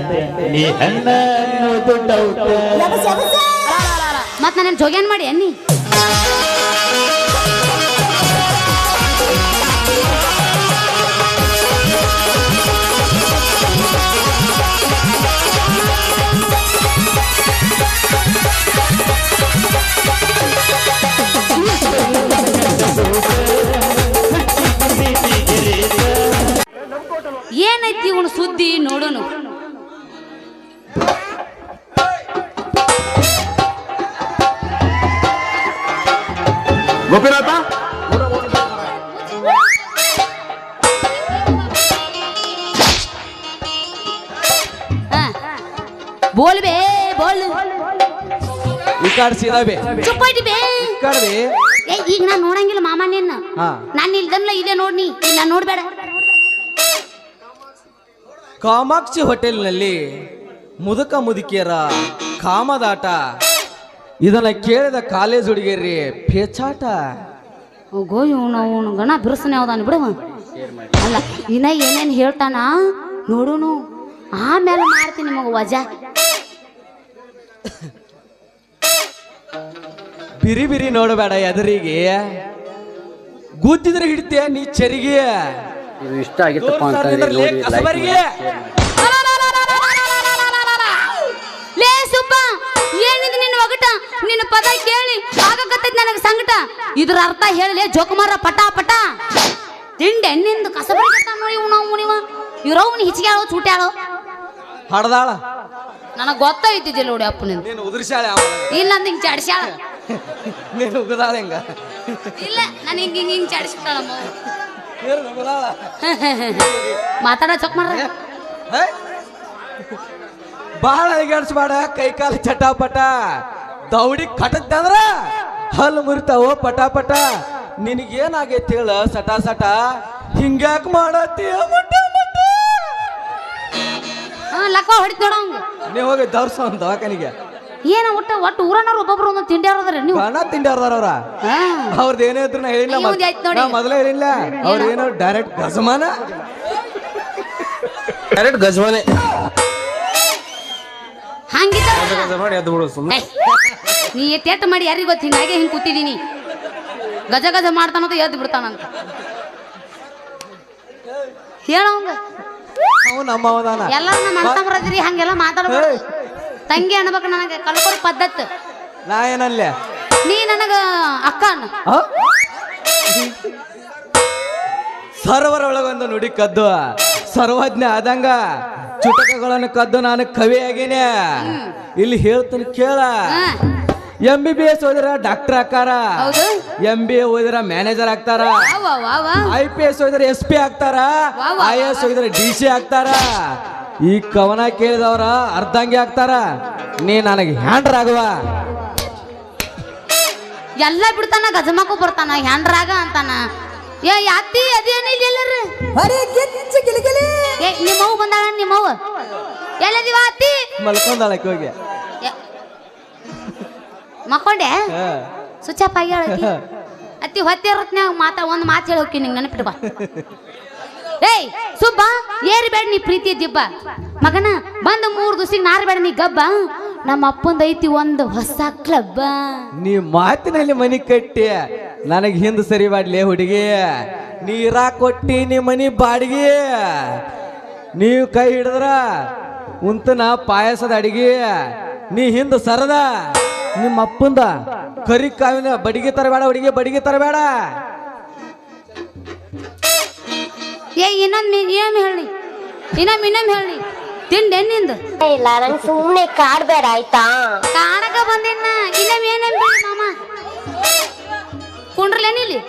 ನೀ ಹಣ್ಣ ಅನ್ನೋದು ಡೌಟ್ ಮತ್ ನಾನು ಜೋಗ್ಯಾನ್ ಮಾಡಿ ಅನ್ನಿ ಏನೈತಿ ಇವನು ಸುದ್ದಿ ನೋಡೋನು. ಗೋಪಿನಾಥ ಬೋಲ್ ಬೇ ಬೋಲ್ ಈ ಕಾಡ್ ಸೀದಾ ಬೇ ಚುಪ್ಪಾಯ್ತಿ ಬೇ ಈ ಕಾಡ್ ಬೇ. ಏ ಈಗ ನಾನ್ ನೋಡಂಗಿಲ್ಲ ಮಾಮ ನಿನ್ನ. ಹಾ ನಾನು ಇಲ್ದನ್ಲ ಇಲ್ಲೇ ನೋಡ್ನಿ, ಇಲ್ಲ ನೋಡ್ಬೇಡ. ಕಾಮಾಕ್ಷಿ ಹೋಟೆಲ್ನಲ್ಲಿ ಮುದುಕ ಮುದುಕಿಯರ ಕಾಮದಾಟ, ಇದನ್ನ ಕೇಳಿದ ಕಾಲೇಜ್ ಹುಡುಗಿಯರಿ ಪೇಚಾಟ. ಹೋಗೋ ಇವನು ಗಣ ಬಿರುಸನೆ ಯಾವ್ದಾನ ಬಿಡವ. ಅಲ್ಲ ಇನ್ನ ಏನೇನ್ ಹೇಳ್ತಾನ ನೋಡುನು, ಆಮೇಲೆ ಮಾಡ್ತೀನಿ ನಿಮಗ ವಜಾ. ಬಿರಿ ಬಿರಿ ನೋಡಬೇಡ ಎದುರಿಗೆ, ಗುದ್ದಿದ್ರೆ ಹಿಡ್ತೀಯ ನೀ ಚರಿಗೆ. ಇದು ಇಷ್ಟ ಆಗಿತ್ತಪ್ಪ ಅಂತಂದ್ರೆ ನೋಡಿ ಲೈಕ್ ಕಸಬರಿಗೆ. ಲೇ ಸುಬ್ಬ, ಏನಿದು ನಿನ್ನ ಒಗಟ? ನಿನ್ನ ಪದ ಕೇಳಿ ಆಗಕತ್ತೈತಿ ನನಗೆ ಸಂಕಟ. ಇದ್ರ ಅರ್ಥ ಹೇಳಲೇ ಜೋಕುಮಾರ ಪಟ ಪಟ. ತಿಂಡೆ ನಿಂದು ಕಸಬರಿಗೆ ನೋಡಿ ಉಣಿವ ಇವ್ರವ್ನ ಹಿಚ್ಕ್ಯಾಳೋ ಚೂಟ್ಯಾಳೋ ಹಡ್ದಾಳ ನನಗೆ ಗೊತ್ತಾಯ್ತಿದ್ದಿಲ್ಲ ನೋಡಿ ಅಪ್ಪ ನಿಂದು. ನೀನು ಉದುರ್ಸಾಳೆ, ಇಲ್ಲ ಅಂದ ಹಿಂಗ್ ಚಾಡ್ಸ್ಯಾಳ. ನೀನು ಉಗದಾಳ ಹೆಂಗ? ಇಲ್ಲ ನಾನು ಹಿಂಗ್ ಹಿಂಗ್ ಹಿಂಗ್ ಚಾಡಿಸ್ಬಿಟ್ಟಾಳಮ್ಮ. ನೀನು ಉಗದಾಳ. ಮಾತಾಡ ಚೊಕ್ ಮಾಡ್ರ. ಬಹಳ ಅಳಿಗಾಡ್ಸ್ಬೇಡ, ಕೈ ಕಾಲು ಚಟಾಪಟ. ದೌಡಿ ಕಟ್ಟದಂದ್ರ ಹಲ್ಲು ಮುರಿತಾವ ಪಟ ಪಟ. ನಿನಗೇನಾಗೈತಿ ಹೇಳ ಸಟ ಸಟ, ಹಿಂಗ್ಯಾಕ್ ಮಾಡತ್ತೀಯ ಮಟ ಮಟ? ಲಕ್ಕ ಹೊಡಿತ್ ನೋಡ ಅವಂಗ. ನೀವು ಹೋಗಿ ದರ್ಸ ಒಂದು ದವಾಖಾನಿಗೆ. ಏನ ಒಟ್ಟು ಊರನವ್ರು ಒಬ್ಬೊಬ್ರು ಒಂದೊಂದು ತಿಂಡ್ಯಾರದ್ರಿ ನೀವು. ಬಣ ತಿಂಡಾರ್ದಾರ ಅವ್ರ. ಅವ್ರದ್ದು ಏನೇ ಇದ್ರು ನಾ ಹೇಳಿಲ್ಲ, ನೀವು ಒಂದ್ ಆಯ್ತ್ ನೋಡಿ. ನಾ ಮೊದಲೇ ಹೇಳಿಲ್ಲ. ಅವ್ರೇನೋ ಡೈರೆಕ್ಟ್ ಗಜಮಾನ, ಡೈರೆಕ್ಟ್ ಗಜವಾನೆ ಹಂಗಿದ್ದ ಮಾಡಿ ಅದು ಬಿಡು ಸುಮ್ಮನೆ. ನೀ ತೆಟ್ಟ ಮಾಡಿ ಯಾರಿಗ ಗೊತ್ತ, ಹಿಂಗಾಗೆ ಹಿಂಗ್ ಕೂತಿದೀನಿ. ಗಜ ಗಜ ಮಾಡ್ತಾನಂತ ಎದ್ದು ಬಿಡ್ತಾನಂತ ಹೇಳವಂಗ. ಅವ ನಮ್ಮ ಅವದಾನ. ಎಲ್ಲಾರು ನಮ್ಮ ಅಣ್ಣ ಬರದ್ರಿ ಹಂಗೆಲ್ಲ ಮಾತಾಡ್ಬೋದು. ತಂಗಿ ಅನ್ಬೇಕು ನನಗೆ ಕಲ್ಕೊಡ್ ಪದ್ಧತ್. ನಾ ಏನಲ್ಲೇ, ನೀ ನನಗ ಅಕ್ಕ ಅನ್ನ. ಸರ್ವರ ಒಳಗೊಂದು ನುಡಿ ಕದ್ದು ಸರ್ವಜ್ಞ ಆದಂಗ ಚುಟಕಗಳನ್ನು ಕದ್ದು ನಾನು ಕವಿ ಆಗೇನೆ. ಇಲ್ಲಿ ಹೇಳ್ತೀನಿ ಕೇಳ. MBBS ಓದಿರ ಡಾಕ್ಟರ್ ಆಕಾರ, ಹೌದು. MBA ಓದಿರ ಮ್ಯಾನೇಜರ್ ಆಗ್ತಾರ, ವಾ ವಾ ವಾ. IPS ಓದಿರ SP ಆಗ್ತಾರ, ವಾ, ವಾ, IAS ಓದಿರ DC ಆಗ್ತಾರ. ಈ ಕವನ ಕೇಳಿದವ್ರ ಅರ್ಧಂಗಿ ಆಗ್ತಾರ. ನೀ ನನಗೆ ಹ್ಯಾಂಡ್ರಾಗುವ. ಎಲ್ಲ ಬಿಡ್ತಾನ, ಗಜಮಕ್ಕೂ ಬರ್ತಾನ, ಹ್ಯಾಂಡ್ರಾಗ ಅಂತಾನ. ಏ ಯಾತಿ ಅದೇನಿಲ್ಲ ಎಲ್ಲರೂ. ಏ ನಿಮ್ಮವ್ವ ಬಂದಾಳ, ನಿಮ್ಮವ್ವ ಎಲ್ಲದಿವ ಅತ್ತಿ? ಮಲ್ಕೊಂಡಾಳಕ್ಕೆ ಹೋಗಿ. ಮಕ್ಕೊಂಡೆ ಸ್ವಿಚ್ ಆಫ್ ಆಗ್ಯಾಳ ಅತ್ತಿ. ಅತ್ತಿ ಹೊತ್ತೆ ಇರತ್ನ್ಯಾಗ ಒಂದು ಮಾತು ಹೇಳಿ ಹೋಗಿ ನಿಂಗೆ ನೆನಪಿಟ್ಟು ಬಾ. ಏಯ್ ಸುಬ್ಬ, ಏರಿಬೇಡ ನೀ ಪ್ರೀತಿ ದಿಬ್ಬ. ಮಗನ ಬಂದು 3 ದಿವಸಿಗೆ ನಾರಬೇಡ ನೀ ಗಬ್ಬ. ನಮ್ಮ ಅಪ್ಪಂದ ಐತಿ ಒಂದು ಹೊಸ ಕ್ಲಬ್ಬ. ನೀ ಮಾತಿನಲ್ಲಿ ಮನಿ ಕಟ್ಟಿ ನನಗೆ ಹಿಂದೆ ಸರಿ ಮಾಡ್ಲಿ ಹುಡುಗಿ. ನೀರ ಕೊಟ್ಟಿ ನೀ ಮನಿ ಬಾಡಿಗೆ. ನೀವು ಕೈ ಹಿಡಿದ್ರ ಉಂತನ ಪಾಯಸದ ಅಡಿಗೆ. ನೀ ಹಿಂದೆ ಸರದ ನಿಮ್ಮ ಅಪ್ಪಂದ ಕರಿ ಕಾವಿನ ಬಡಿಗೆ ತರಬೇಡ ಹುಡುಗಿ, ಬಡಿಗೆ ತರಬೇಡ. ಏ ಇನ್ನೊಂದು ಹೇಳಿ, ಇನ್ನೊಮ್ಮೆ ಹೇಳಿ. ತಿಂಡೆ ನಿಂದು ಇಲ್ಲ, ನಂಗೆ ಸುಮ್ಮನೆ ಕಾಡ್ಬೇಡ ಆಯ್ತಾ? ಕಾಡಕ ಬಂದಿನ್ನ. ಇನ್ನೊಮ್ಮೆ ಏನೇನು ಮಾಮ ಕುಂಡ್ರಲೇನಿಲ್ಲಿ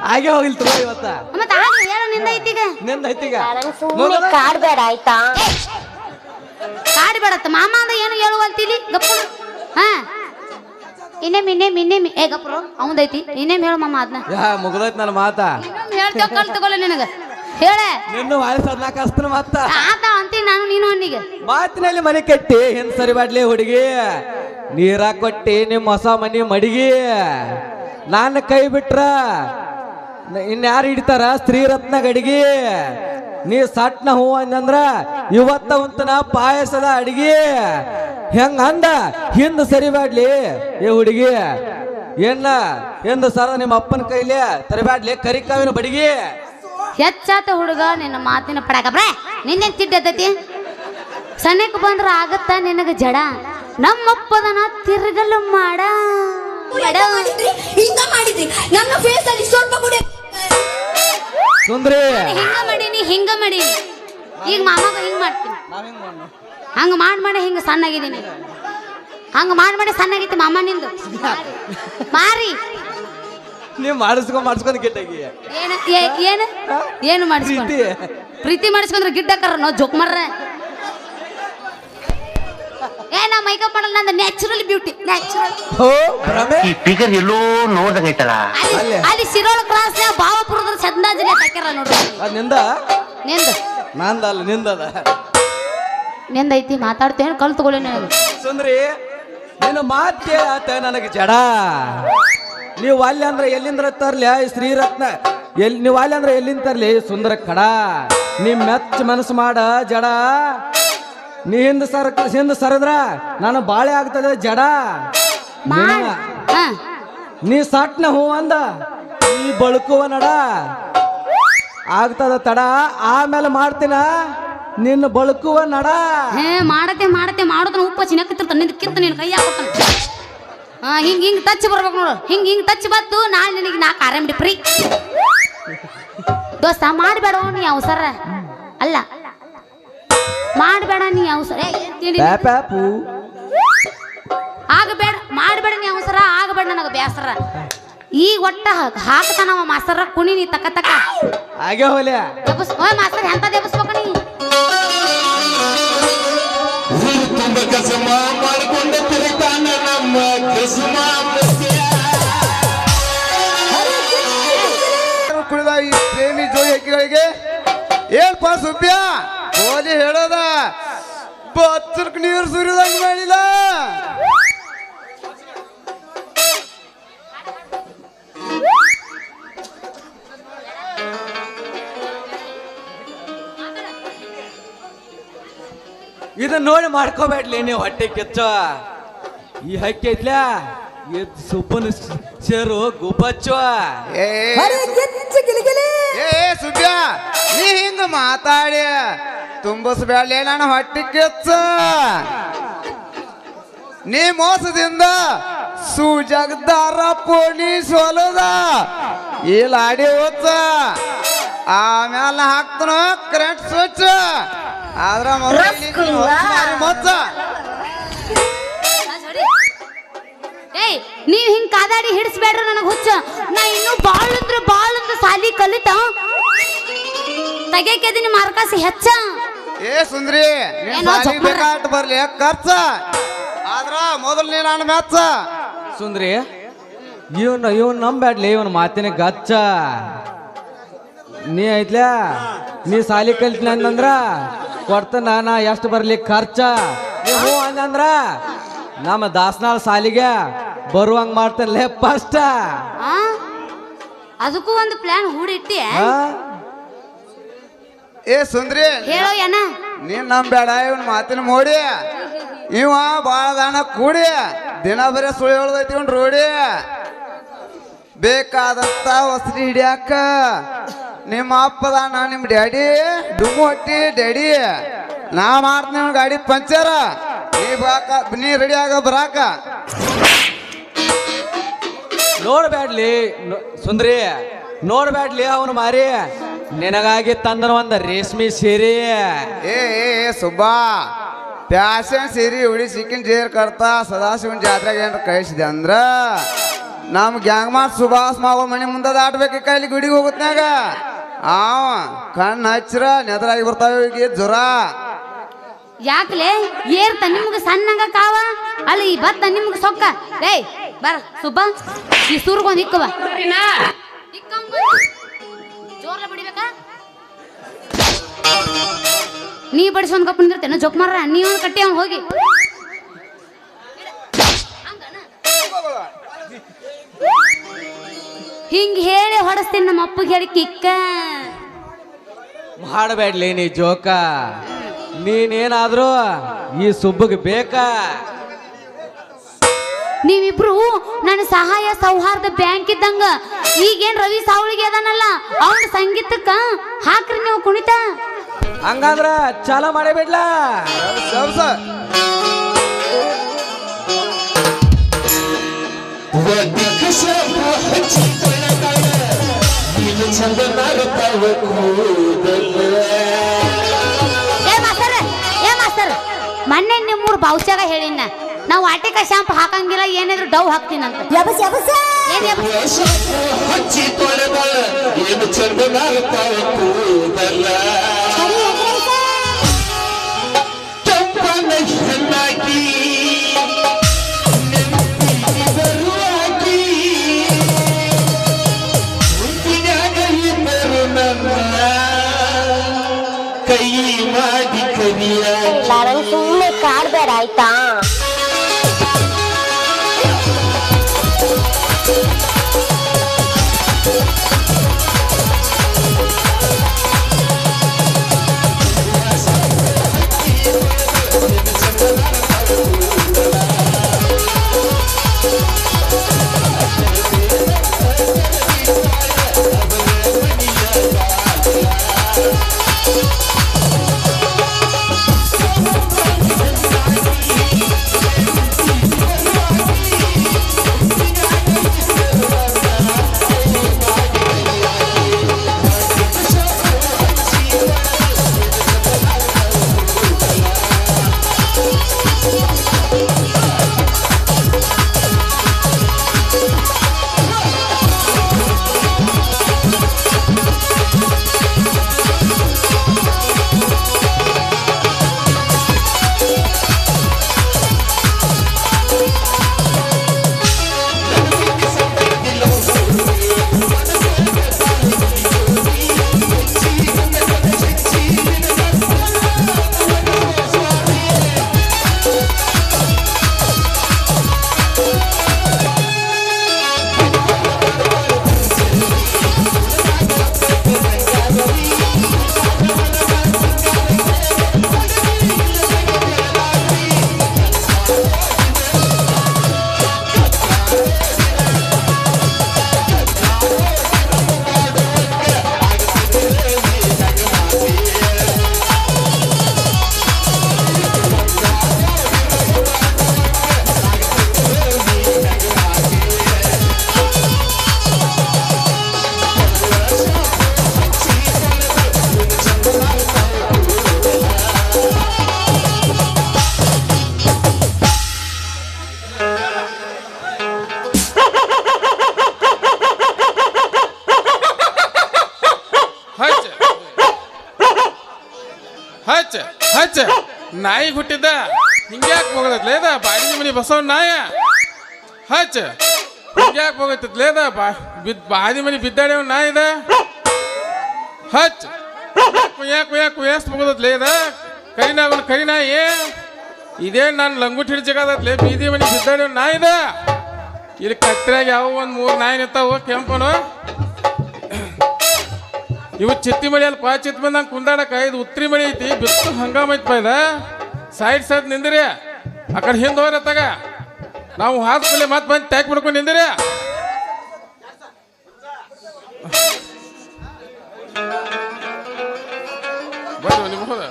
ಹಾಗೆ ಹೋಗಿಲ್ ತಗೋ ಇವತ್ತ. ಮತ್ತೆ ಆಗ ಹೇಳು ನಿಂದ ಐತಿಗ. ನಿಂದ ಐತಿಗ ನಂಗೆ ಸುಮ್ಮನೆ ಕಾಡ್ಬೇಡ ಆಯ್ತಾ? ಕಾಡ್ಬೇಡತ್ತ ಮಾಮ ಅಂದ ಏನು ಹೇಳುವಂತೀಲಿ ಗಪ್ಪ. ಹಾ ಇನ್ನೇಮ್ ಏ ಗಪ್ರು ಅವಂದೈತಿ. ಇನ್ನೇಮ್ ಹೇಳು ಮಾಮ ಅದನ್ನ. ಯಾ ಮುಗ್ದೈತ್ ನನ್ನ ಮಾತಾ. ಇನ್ನೊಮ್ಮೆ ಹೇಳ್ತೇವ ಕಲ್ ತಗೊಳ್ಳ ನಿನಗ ಹೇಳೆ. ನಿನ್ನ ವಾಯ್ಸ್ ಅದನ್ನ ಕಸ್ತನ ಮಾತ ಆತ ಅಂತೀನಿ ನಾನು ನೀನು ಅನ್ನಿಗೆ. ಮಾತಿನಲ್ಲಿ ಮನೆ ಕಟ್ಟಿ ಹಿಂದ್ ಸರಿ ಬಾಡ್ಲಿ ಹುಡುಗಿ. ನೀರ ಕೊಟ್ಟಿ ನಿಮ್ಮ ಹೊಸ ಮನಿ ಮಡಿಗಿ. ನಾನು ಕೈ ಬಿಟ್ರ ಇನ್ಯಾರು ಹಿಡಿತಾರ ಸ್ತ್ರೀ ರತ್ನ ಗಡಿಗೆ. ನೀ ಸಟ್ನ ಹೂ ಅಂದ್ರ ಇವತ್ತ ಉಂತನ ಪಾಯಸದ ಅಡಿಗೆ. ಹೆಂಗ ಅಂದ ಹಿಂದ್ ಸರಿ ಬಾಡ್ಲಿ ಏ ಹುಡುಗಿ. ಏನ ಎಂದು ಸರ ನಿಮ್ಮ ಅಪ್ಪನ ಕೈಲಿ ತರಬ್ಯಾಡ್ಲಿ ಕರಿಕಾವಿನ ಬಡಿಗೆ. ಹೆಚ್ಚಾತ ಹುಡುಗ ನಿನ್ನ ಮಾತಿನ ಪಡಕ ಬ್ರೇ ನಿನ್ನೇನ್ ತಿಡ್ಡತೈತಿ ಸಣ್ಣಕ್ಕೆ ಬಂದ್ರ ಆಗತ್ತ ನಿನಗ ಜಡ ನಮ್ಮಪ್ಪದನ ತಿರುಗಲು ಮಾಡ ಹಿಂಗ ಮಾಡಿದ್ರಿ ನನ್ನ ಫೇಸ್ ಅಲ್ಲಿ ಸ್ವಲ್ಪ ಕೂಡ ಸುಂದ್ರಿ ಹಿಂಗ ಮಾಡೀನಿ ಈಗ ಮಾಮಾಗ ಹಿಂಗ್ ಮಾಡ್ತೀನಿ ಹಂಗ ಮಾಡಿ ಹಿಂಗ ಸಣ್ಣಾಗಿದ್ದೀನಿ ಹಂಗ ಮಾಡಿ ಸಣ್ಣಾಗೈತಿ ಮಾಮ ನಿಂದು ಮಾರಿ ನೀವು ಮಾಡಿಸ್ಕೊಂಡ್ ಗಿಟ್ಟಾಗಿ ಏನು ಮಾಡಿಸ್ಕೊಂಡ್ ಪ್ರೀತಿ ಮಾಡಿಸ್ಕೊಂಡ್ರೆ ಗಿಡ್ಡಕ್ಕಾರ ನಾವು ಜೋಕ್ ಮಾರ್ರ ನಾ ಮೇಕಪ್ ಮಾಡಲ್ಲ ನಂದು ನ್ಯಾಚುರಲ್ ಬ್ಯೂಟಿ ನ್ಯಾಚುರಲ್ ಈ ಫಿಗರ್ ಎಲ್ಲೋ ನೋಡ್ದಂಗೈತಲ್ಲ. ಅಲ್ಲಿ ಶಿರೋಳ ಕ್ರಾಸ್ ಭಾವಪುರದ ಚಂದಾಜಿನ ಹಾಕ್ಯಾರ ನೋಡ್ರಿ ನಿಂದ ನಿಂದ ನಂದಲ್ಲ ನಿಂದದ ನಿಂದೈತಿ ಮಾತಾಡ್ತೇನೆ ಕಲ್ ತಗೊಳ್ಳಿ ಸುಂದ್ರಿ ನಿನ್ನ ಮಾತು ಕೇಳಾತ ನನಗೆ ಜಡ. ನೀವು ಅಲ್ಲಿ ಅಂದ್ರೆ ಎಲ್ಲಿಂದ ತರ್ಲಿ ಶ್ರೀರತ್ನ ನೀವು ಅಲ್ಲಿ ಅಂದ್ರೆ ಎಲ್ಲಿಂದ ತರ್ಲಿ ಸುಂದರ ಕಡ. ನೀ ಮೆಚ್ಚ ಮನಸ್ಸು ಮಾಡ ಜಡ. ನೀ ಹಿಂದ ಸರದ್ರ ನಾನು ಬಾಳೆ ಆಗ್ತದೆ ಜಡ. ನೀ ಸಟ್ನ ಹೂ ಅಂದ ನೀ ಬಳುಕುವ ನಡ ಆಗ್ತದ ತಡ. ಆಮೇಲೆ ಮಾಡ್ತೀನ ನಿನ್ನ ಬಳುಕುವ ನಡ. ಮಾಡತ್ತೆ ಮಾಡೋದನ್ನ ಉಪ್ಪ ಚಿನ್ನಕ್ಕಿರ್ತ ನಿಂದಕ್ಕಿಂತ ನಿನ್ನ ಕೈ ಹಾಕೋತಾನ. ಹಿಂಗ್ ಟಚ್ ಬರ್ಬೇಕು ನೋಡು. ಹಿಂಗ್ ಟಚ್ ಬತ್ತು ನಾಳೆ ನಿನಗೆ 4 ಆರಾಮ್ ಫ್ರೀ ದೋಸ್ತ. ಮಾಡಬೇಡ ನೀ ಅವಸರ ಅಲ್ಲ ಮಾಡಬೇಡ ನೀ ಅವಸರ ಆಗಬೇಡ ಮಾಡಬೇಡ ನೀ ಅವಸರ ಆಗಬೇಡ ನನಗೆ ಬೇಸರ. ಈಗ ಒಟ್ಟ ಹಾಕ್ತಾನವ ಮಾಸ್ತರ ಕುಣಿ ನೀ ತಕ್ಕ ಹಾಗೆ ಹೋಲೆ ಮಾಸ್ತರ್ ಎಂತ ದೇವಸ್ಬೇಕ ನೀ ತುಂಬ ಕಸಮ ಮಾಡಿಕೊಂಡ ತಿರುಗಾನ ನಮ್ಮ ಕಸಮ ಕುಳಿದ ಈ ಪ್ರೇಮಿ ಜೋಡಿ ಹಕ್ಕಿಗಳಿಗೆ ಏನ್ಪ ಸುಬ್ಬ್ಯ ಹೋಲಿ ಹೇಳೋದ ಬಚ್ಚರ್ಕ್ ನೀರು ಸುರಿದಂಗ ಮಾಡಿಲ್ಲ. ಇದನ್ನ ನೋಡಿ ಮಾಡ್ಕೋಬೇಡ್ಲಿ ನೀವು ಹೊಟ್ಟೆ ಕೆಚ್ಚ. ಈ ಹಕ್ಕಿ ಐತ್ಲ ಸುಬ್ಬನ ಸೇರು ಗುಬ್ಬಚ್ಚ. ಸುಬ್ಬ್ಯ ನೀ ಹಿಂಗ ಮಾತಾಡಿ ತುಂಬಿಸ್ಬೇಡ್ಲಿ ನಾನು ಹೊಟ್ಟೆ ಕೆಚ್ಚ. ನೀ ಮೋಸದಿಂದ ಸುಜಗದಾರ ಪೊಲೀಸ್ ಹೊಲದ ಈ ಲಾಡಿ ಹೋಚ ಆಮೇಲೆ ಹಾಕ್ತನ ಕರೆಂಟ್ ಸ್ವಿಚ್ ಆದ್ರ ಮೊಚ್ಚ. ನೀವ್ ಹಿಂಗ್ ಕಾದಾಡಿ ಹಿಡಿಸ್ಬೇಡ್ರ ನನಗ್ ಹುಚ್ಚ. ನಾ ಇನ್ನು ಬಾಳ ಸಾಲಿ ಕಲಿತ ತೆಗೆದಿನಿ ಮಾರ್ಕಾಸಿ ಹೆಚ್ಚ. ಸುಂದ್ರಿ ಬೇಕಾಟ್ ಬರ್ಲಿ ಖರ್ಚ ಆದ್ರ ಮೊದಲು ನೀ ನಾನು ಮೆಚ್ಚ. ಸುಂದ್ರಿ ಇವನ್ ನಂಬ್ಯಾಡ್ಲಿ ಇವನ್ ಮಾತಿನ ಗಚ್ಚ. ನೀ ಐತ್ಲ ನೀ ಸಾಲಿ ಕಲಿತೀನಿ ಅಂದಂದ್ರ ಕೊಡ್ತಾನ ನಾ ಎಷ್ಟು ಬರ್ಲಿ ಖರ್ಚ. ಹ್ಞೂ ಅಂದ್ರ ನಮ್ಮ ದಾಸನಾಳ ಸಾಲಿಗೆ ಬರುವಂಗ ಮಾಡ್ತಾನೆ ಫಸ್ಟ್. ಅದಕ್ಕೂ ಒಂದು ಪ್ಲಾನ್ ಹೂಡಿಟ್ಟಿ ಸುಂದ್ರಿ ಹೇಳೋ ಏನ ನೀನ್ ನಂಬೇಡ ಇವನ್ ಮಾತಿನ ಮೋಡಿ. ಇವ ಬಾಳ ದಾನ ಕೂಡಿ ದಿನ ಬರೀ ಸುಳ್ಳು ಹೇಳದೈತಿ ಇವನ್ ರೋಡಿ. ಬೇಕಾದಂತ ವಸ್ತಿ ಹಿಡಿಯಾಕ ನಿಮ್ಮ ಅಪ್ಪದಾನ ನಿಮ್ ಡ್ಯಾಡಿ ಡುಮ್ಮು ಹೊಟ್ಟಿ ಡ್ಯಾಡಿ. ನಾ ಮಾಡ್ತೀನಿ ಗಾಡಿ ಪಂಚರ ನೀ ರೆಡಿ ಆಗ ಬರಾಕ. ನೋಡ್ಬ್ಯಾಡ್ಲಿ ಸುಂದ್ರಿ ನೋಡ್ಬ್ಯಾಡ್ಲಿ ಅವನು ಮಾರಿ ನಿನಗಾಗಿ ತಂದನ ಒಂದ ರೇಷ್ಮೆ ಸೀರೆ. ಏ ಸುಬ್ಬಾ ಪ್ಯಾಶನ್ ಸೀರೆ ಉಡಿ ಸಿಕ್ಕಿನ ಜೇರ್ ಕಡ್ತಾ ಸದಾಶಿವನ್ ಜಾತ್ರೆಗೆ ಏನ್ರ ಕಳಿಸಿದೆ ಅಂದ್ರ ನಮ್ ಗ್ಯಾಂಗ್ ಮಾರ್ ಸುಭಾಸ್ ಮಾವ ಮನೆ ಮುಂದೆ ದಾಟ್ಬೇಕು ಕೈಲಿ ಗುಡಿಗೆ ಹೋಗುತ್ನಾಗ ಕಣ್ಣು ಹಚ್ಚಿರ ನೆದರಾಗಿ ಬರ್ತಾವ ಈಗ ಜ್ವರ. ಯಾಕಲೆ ಏರ್ತ ನಿಮ್ಗೆ ಸಣ್ಣಂಗ ಕಾವ ಅಲ್ಲ ಈ ಬತ್ತ ನಿಮ್ಗೆ ಸೊಕ್ಕ. ಏಯ್ ಬರ ಸುಬ್ಬ ಈ ಸೂರ್ಗೊಂದು ಹಿಕ್ಕವ ಜೋರ್ಲ ಬಿಡಿಬೇಕಾ. ನೀ ಬಡಿಸೊಂದ್ ಕಪ್ ನಿಂದಿರ್ತೇನೆ ಜೋಕ್ ಮಾರ ನೀ ಒಂದು ಕಟ್ಟಿ ಅವ್ನು ಹೋಗಿ. ಹಿಂಗ್ ಹೇಳಿ ಹೊಡಸ್ತೀನಿ ನಮ್ಮ ಅಪ್ಪಗೆ ಹೇಳಿ ಕಿಕ್ಕ ಮಾಡಬೇಡ್ಲಿ ನೀ ಜೋಕ. ನೀನೇನಾದ್ರೂ ಈ ಸುಬ್ಬಗೆ ಬೇಕಾ. ನೀವಿಬ್ರು ನನ್ನ ಸಹಾಯ ಸೌಹಾರ್ದ ಬ್ಯಾಂಕ್ ಇದ್ದಂಗ ಈಗೇನ್ ರವಿ ಸಾವಳಿಗೆ ಅದಾನಲ್ಲ ಅವನ ಸಂಗೀತಕ್ಕ ಹಾಕ್ರಿ ನೀವು ಕುಣಿತ. ಹಂಗಂದ್ರ ಚಾಲ ಮಾಡೇಬಿಡ್ಲ. ಏ ಮಾಸ್ತರ್ ಮೊನ್ನೆ ನಿಮ್ಮೂರ್ ಬಾವುಚಾಗ ಹೇಳಿನ ನಾವು ವಾಟಿಕ ಶಾಂಪು ಹಾಕಂಗಿಲ್ಲ ಏನಿದ್ರು ಡವ್ ಹಾಕ್ತೀನಂತ. ಏನ್ ಕೈ ಮಾಡಿ ಕರಿಯ ಸುಮ್ಮನೆ ಕಾಡ್ಬೇಡ ಆಯ್ತಾ. ನಾಯಿ ಹುಟ್ಟಿದ್ದ ಹಿಂಗ್ಯಾಕೆ ಹೋಗತ್ಲೇದ ಬಾಡಿಗೆ ಮನಿ ಬಸವ ನಾಯ ಹಚ್ಚ ಹಿಂಗ್ಯಾಕೆ ಹೋಗತ್ತಲೇದ ಬಾದಿ ಮನಿ ಬಿದ್ದಾಡ್ಯವ ನಾಯಿದ ಹಚ್ಚ ಕುಯಾಕ್ ಹೋಗತ್ಲೇದ ಕರಿನಾಗಲ್ ಕರಿನಾಯಿ ಇದೇನು ನಾನು ಲಂಗುಟ್ ಹಿಡಿ ಜಗದತ್ಲೆ ಬೀದಿ ಮನಿ ಬಿದ್ದಾಡ್ಯವ ನಾಯಿದ ಇಲ್ಲಿ ಕತ್ರಾಗ ಯಾವ ಒಂದು 3 ನಾಯಿ ನಿಂತಾವ ಕೆಂಪನು ಇವು ಚಿತ್ತಿ ಮಳಿ ಅಲ್ಲಿ ಚಿತ್ ಬಂದಂಗೆ ಕುಂದಾಡಕ ಇದು ಉತ್ರಿ ಮಳಿ ಐತಿ ಬಿತ್ತು ಹಂಗಾಮ ಐತಿ ಪೈದ ಸೈಡ್ ನಿಂದಿರಿ ಆ ಕಡೆ ಹಿಂದೆ ಹೋಗ್ರ ತಗ ನಾವು ಹಾಸ್ಪಿಟಲ್ ಮತ್ತೆ ಬಂದು ಟ್ಯಾಕ್ ಮಾಡ್ಕೊಂಡು ನಿಂದಿರಿ ಬರ್ರಿ ನಿಮ್ಮ ಹೋದ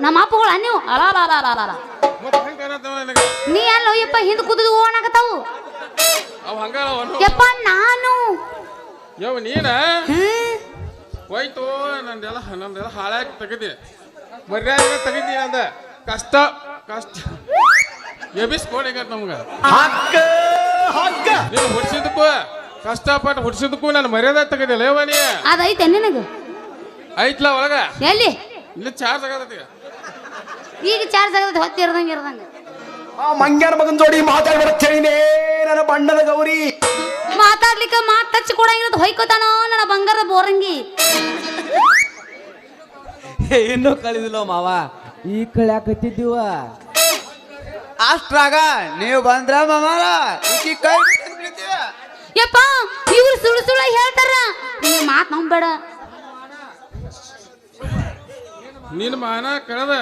ನಮ್ಮ ಅಪ್ಪಗಳು ನೀವು ಅಲಾಲ ನೀ ಅಲ್ಲೋ ಯಪ್ಪ ಹಿಂದ್ ಕುದ್ದು ಓಣಾಕತ್ತಾವು ಯಪ್ಪ ನಾನು ಯವ್ ನೀನ ಹೋಯ್ತು ನಂದೆಲ್ಲ ಹಾಳಾಗಿ ತೆಗದಿ ಮರ್ಯಾದೆ ತೆಗಿದಿ ಅಂದ ಕಷ್ಟ ಎಬಿಸ್ಕೊಡಿಗ ನಮ್ಗ ನೀನು ಹುಡ್ಸಿದಕ್ಕೂ ಕಷ್ಟಪಟ್ಟು ಹುಡ್ಸಿದಕ್ಕೂ ನಾನು ಮರ್ಯಾದೆ ತೆಗದಿಲ್ಲ ಯವ್ವ ನೀ ಅದೈತೆ ನಿನಗ ಐತ್ಲ ಒಳಗ ಎಲ್ಲಿ ಇಲ್ಲಿ ಚಾರ್ಜ್ ಆಗತೈತಿ ಈಗ ಚಾರ್ಜ್ ಆಗತೈತಿ ಹೊತ್ತಿ ಇರ್ದಂಗೆ ಆ ಮಂಗ್ಯಾನ ಮಗನ್ ಜೋಡಿ ಮಾತಾಡ್ಬಿಡ್ತೇನೆ ನನ್ನ ಬಣ್ಣದ ಗೌರಿ ಮಾತಾಡ್ಲಿಕ್ಕೆ ಮಾತು ಟಚ್ ಕೊಡಂಗಿರೋದು ಹೊಯ್ಕೋತಾನೋ ನನ್ನ ಬಂಗಾರದ ಬೋರಂಗಿ. ಇನ್ನೂ ಕಳಿದಿಲ್ಲ ಮಾವ, ಈ ಕಳ್ಯಾಕತ್ತಿದ್ದೀವ. ಅಷ್ಟ್ರಾಗ ನೀವು ಬಂದ್ರ ಮಾಮಾರ ಈಕಿ ಕೈ ಬಿಟ್ಟು ಬಿಡ್ತೀವಿ. ಯಪ್ಪ ಇವ್ರು ಸುಳ್ಳು ಸುಳ್ಳು ಹೇಳ್ತಾರ, ನೀವು ಮಾತು ನಂಬೇಡ. ನಿನ್ನ ಮಾನ ಕಳೆದ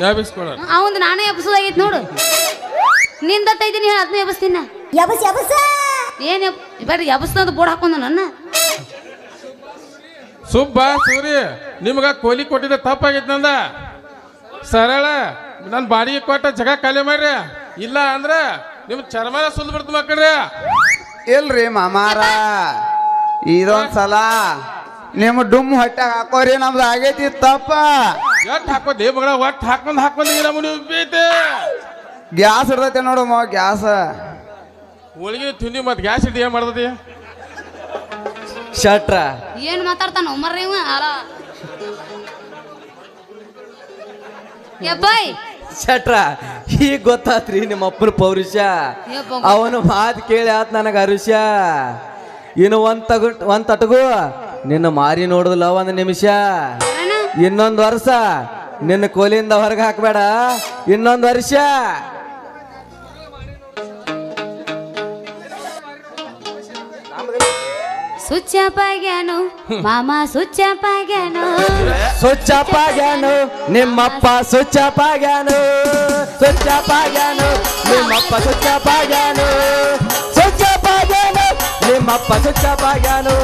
ಯಾಬಿಸ್ಕೊಳ ಅವಂದು ನಾನೇ ಎಬ್ಸೋದಾಗೈತಿ ನೋಡು. ನಿಂದತ್ತೈತಿ ನೀ ಅದನ್ನ ಎಬ್ಸ್ತೀನ. ಏನ್ ಬರ್ರಿ ಎಬ್ಸ್ತದ ಬೋರ್ಡ್ ಹಾಕೊಂಡ ನನ್ನ. ಸುಬ್ಬ ಸೂರಿ ನಿಮ್ಗ ಕೋಲಿ ಕೊಟ್ಟಿದ್ದ ತಪ್ಪಾಗೈತಿ ನಂದ. ಸರಳ ನನ್ನ ಬಾಡಿಗೆ ಕೊಟ್ಟ ಜಗ ಖಾಲಿ ಮಾಡ್ರಿ, ಇಲ್ಲ ಅಂದ್ರ ನಿಮ್ ಚರ್ಮನ ಸುಲ್ದು ಬಿಡ್ತು ಮಕ್ಕಳ್ರಿ. ಇಲ್ರಿ ಮಾಮಾರ, ಇದೊಂದ್ಸಲ ನಿಮ್ಮ ಡುಮ್ ಹೊಟ್ಟಾಗ ಹಾಕೋರಿ, ನಮ್ದು ಆಗೈತಿ ತಪ್ಪ. ಎಟ್ ಹಾಕೋದಿ ಮಗಳ, ಒಟ್ಟು ಹಾಕೊಂಡ್ ಈಗ ನಮ್ಮನೆ ಉಬ್ಬೈತೆ. ಗ್ಯಾಸ್ ಇರ್ತೈತೆ ನೋಡು ಮಾವ, ಗ್ಯಾಸ್ ಒಳಗಿನ ತಿಂಡಿ ಮತ್ತೆ ಗ್ಯಾಸ್ ಇಟ್ಟು ಏನ್ ಮಾಡ್ತತಿ? ಶಟ್ರ ಏನ್ ಮಾತಾಡ್ತಾನ ಉಮರ್ರಿ ಇವ? ಅಲ್ಲ ಯಪ್ಪಾಯ್ ಶಟ್ರ, ಈಗ ಗೊತ್ತಾತ್ರಿ ನಿಮ್ಮ ಅಪ್ಪನ ಪೌರುಷ. ಅವನು ಮಾತು ಕೇಳಿ ಆತ್ ನನಗ ಅರುಷ. ಇನ್ನು ಒಂದ್ ತಟಗು ನಿನ್ನ ಮಾರಿ ನೋಡುದಿಲ್ಲ ಒಂದ್ ನಿಮಿಷ. ಇನ್ನೊಂದು ವರ್ಷ ನಿನ್ನ ಕೋಲಿಂದ ಹೊರಗೆ ಹಾಕ್ಬೇಡ, ಇನ್ನೊಂದು ವರ್ಷ. ಸುಚ್ಚಪಾಗ್ಯಾನು ಮಾಮ ಸುಚ್ಚಪಾಗ್ಯಾನು, ಸುಚ್ಚಪಾಗ್ಯಾನು ನಿಮ್ಮಪ್ಪ ಸುಚ್ಚಪಾಗ್ಯಾನು, ಸುಚ್ಚಪಾಗ್ಯಾನು ನಿಮ್ಮಪ್ಪ ಸುಚ್ಚಪಾಗ್ಯಾನು, ಸುಚ್ಚಪಾಗ್ಯಾನು ನಿಮ್ಮಪ್ಪ ಸುಚ್ಚಪಾಗ್ಯಾನು.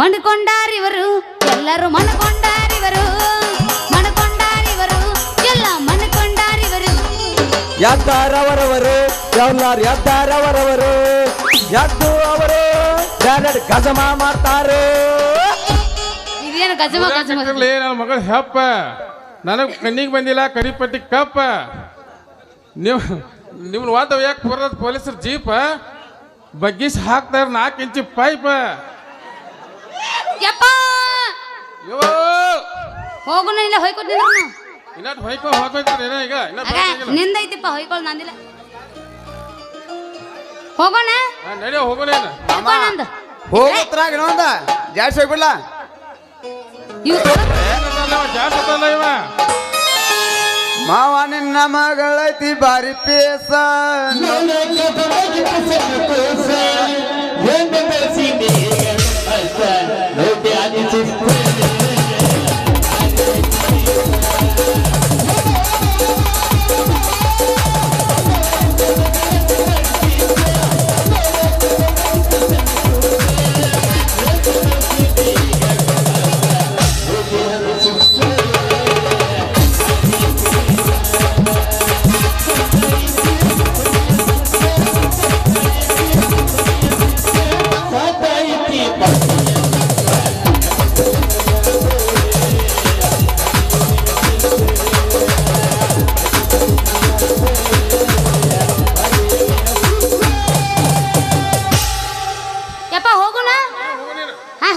ಮಣ್ಕೊಂಡಾರಿವರು ಎಲ್ಲರೂ ಮಣ್ಕೊಂಡಾರಿವರು, ಮಣ್ಕೊಂಡಾರಿವರು ಎಲ್ಲ ಮಣ್ಕೊಂಡಾರಿವರು. ಎದ್ದಾರವರವರು ಎಲ್ಲಾರು ಎದ್ದಾರವರವರು, ಎದ್ದು ಅವರು ಗಜಮ ಮಾಡ್ತಾರೆ. ಇದೇನು ಗಜಮ ಗಜಮ? ನನ್ನ ಮಗಳು ಹೆಪ್ಪ ನನಗ್ ಕಣ್ಣಿಗೆ ಬಂದಿಲ್ಲ ಕರಿಪಟ್ಟಿ ಕಪ್ಪ. ನಿಮ್ನ ವಾದ ಯಾಕೆ ಬರೋದ್ ಪೊಲೀಸರು ಜೀಪ ಬಗ್ಗಿಸಿ ಹಾಕ್ತಾರ 4 ಇಂಚಿ ಪೈಪ. ಹೋಗೋಣ ಇಲ್ಲ ಹೊಯ್ಕೊಟ್ಟಿಲ್ಲ ಇನ್ನಟ್ ಹೋಗ್ತಾರೆ ಈಗ ನಿಂದೈತಿಪ್ಪ ಹೊಯ್ಕೊಳ್ ನಂದಿಲ್ಲ. ಹೋಗೋಣ ನಡಿಯೋ ಹೋಗೋಣ. ಹೋಗತ್ರಾಗ ಇನ್ನೊಂದ ಜಾಡ್ಸಿ ಹೋಗ್ಬಿಡ್ಲ. ಇವ ಮಾವ ನಿನ್ನ ಮಗಳೈತಿ ಬಾರಿ ಪೇಸ,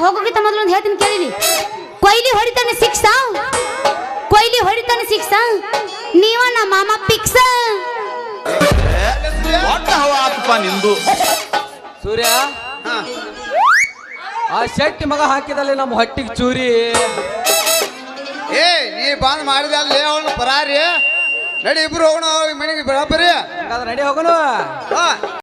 ಹೋಗೋಕ್ಕಿಂತ ಮೊದಲು ಒಂದು ಹೇಳ್ತೀನಿ ಕೇಳಿರಿ. ಕೊಯ್ಲಿ ಹೊಡಿತಾನೆ ಸಿಕ್ಸ, ಕೊಯ್ಲಿ ಹೊಡಿತಾನೆ ಸಿಕ್ಸ, ನೀವ ನಮ್ಮ ಮಾಮ ಪಿಕ್ಸ. ನಿಂದು ಸೂರ್ಯ, ಆ ಶೆಟ್ಟಿ ಮಗ ಹಾಕಿದಲ್ಲಿ ನಮ್ಮ ಹೊಟ್ಟಿಗೆ ಚೂರಿ. ಏ ನೀ ಬಂದ್ ಮಾಡಿದ ಅಲ್ಲಿ ಅವನು ಪರಾರಿ. ನಡಿ ಇಬ್ರು ಹೋಗೋಣ ಮನೆಗೆ ಬರಾಬರಿ. ನಡಿ ಹೋಗೋಣ.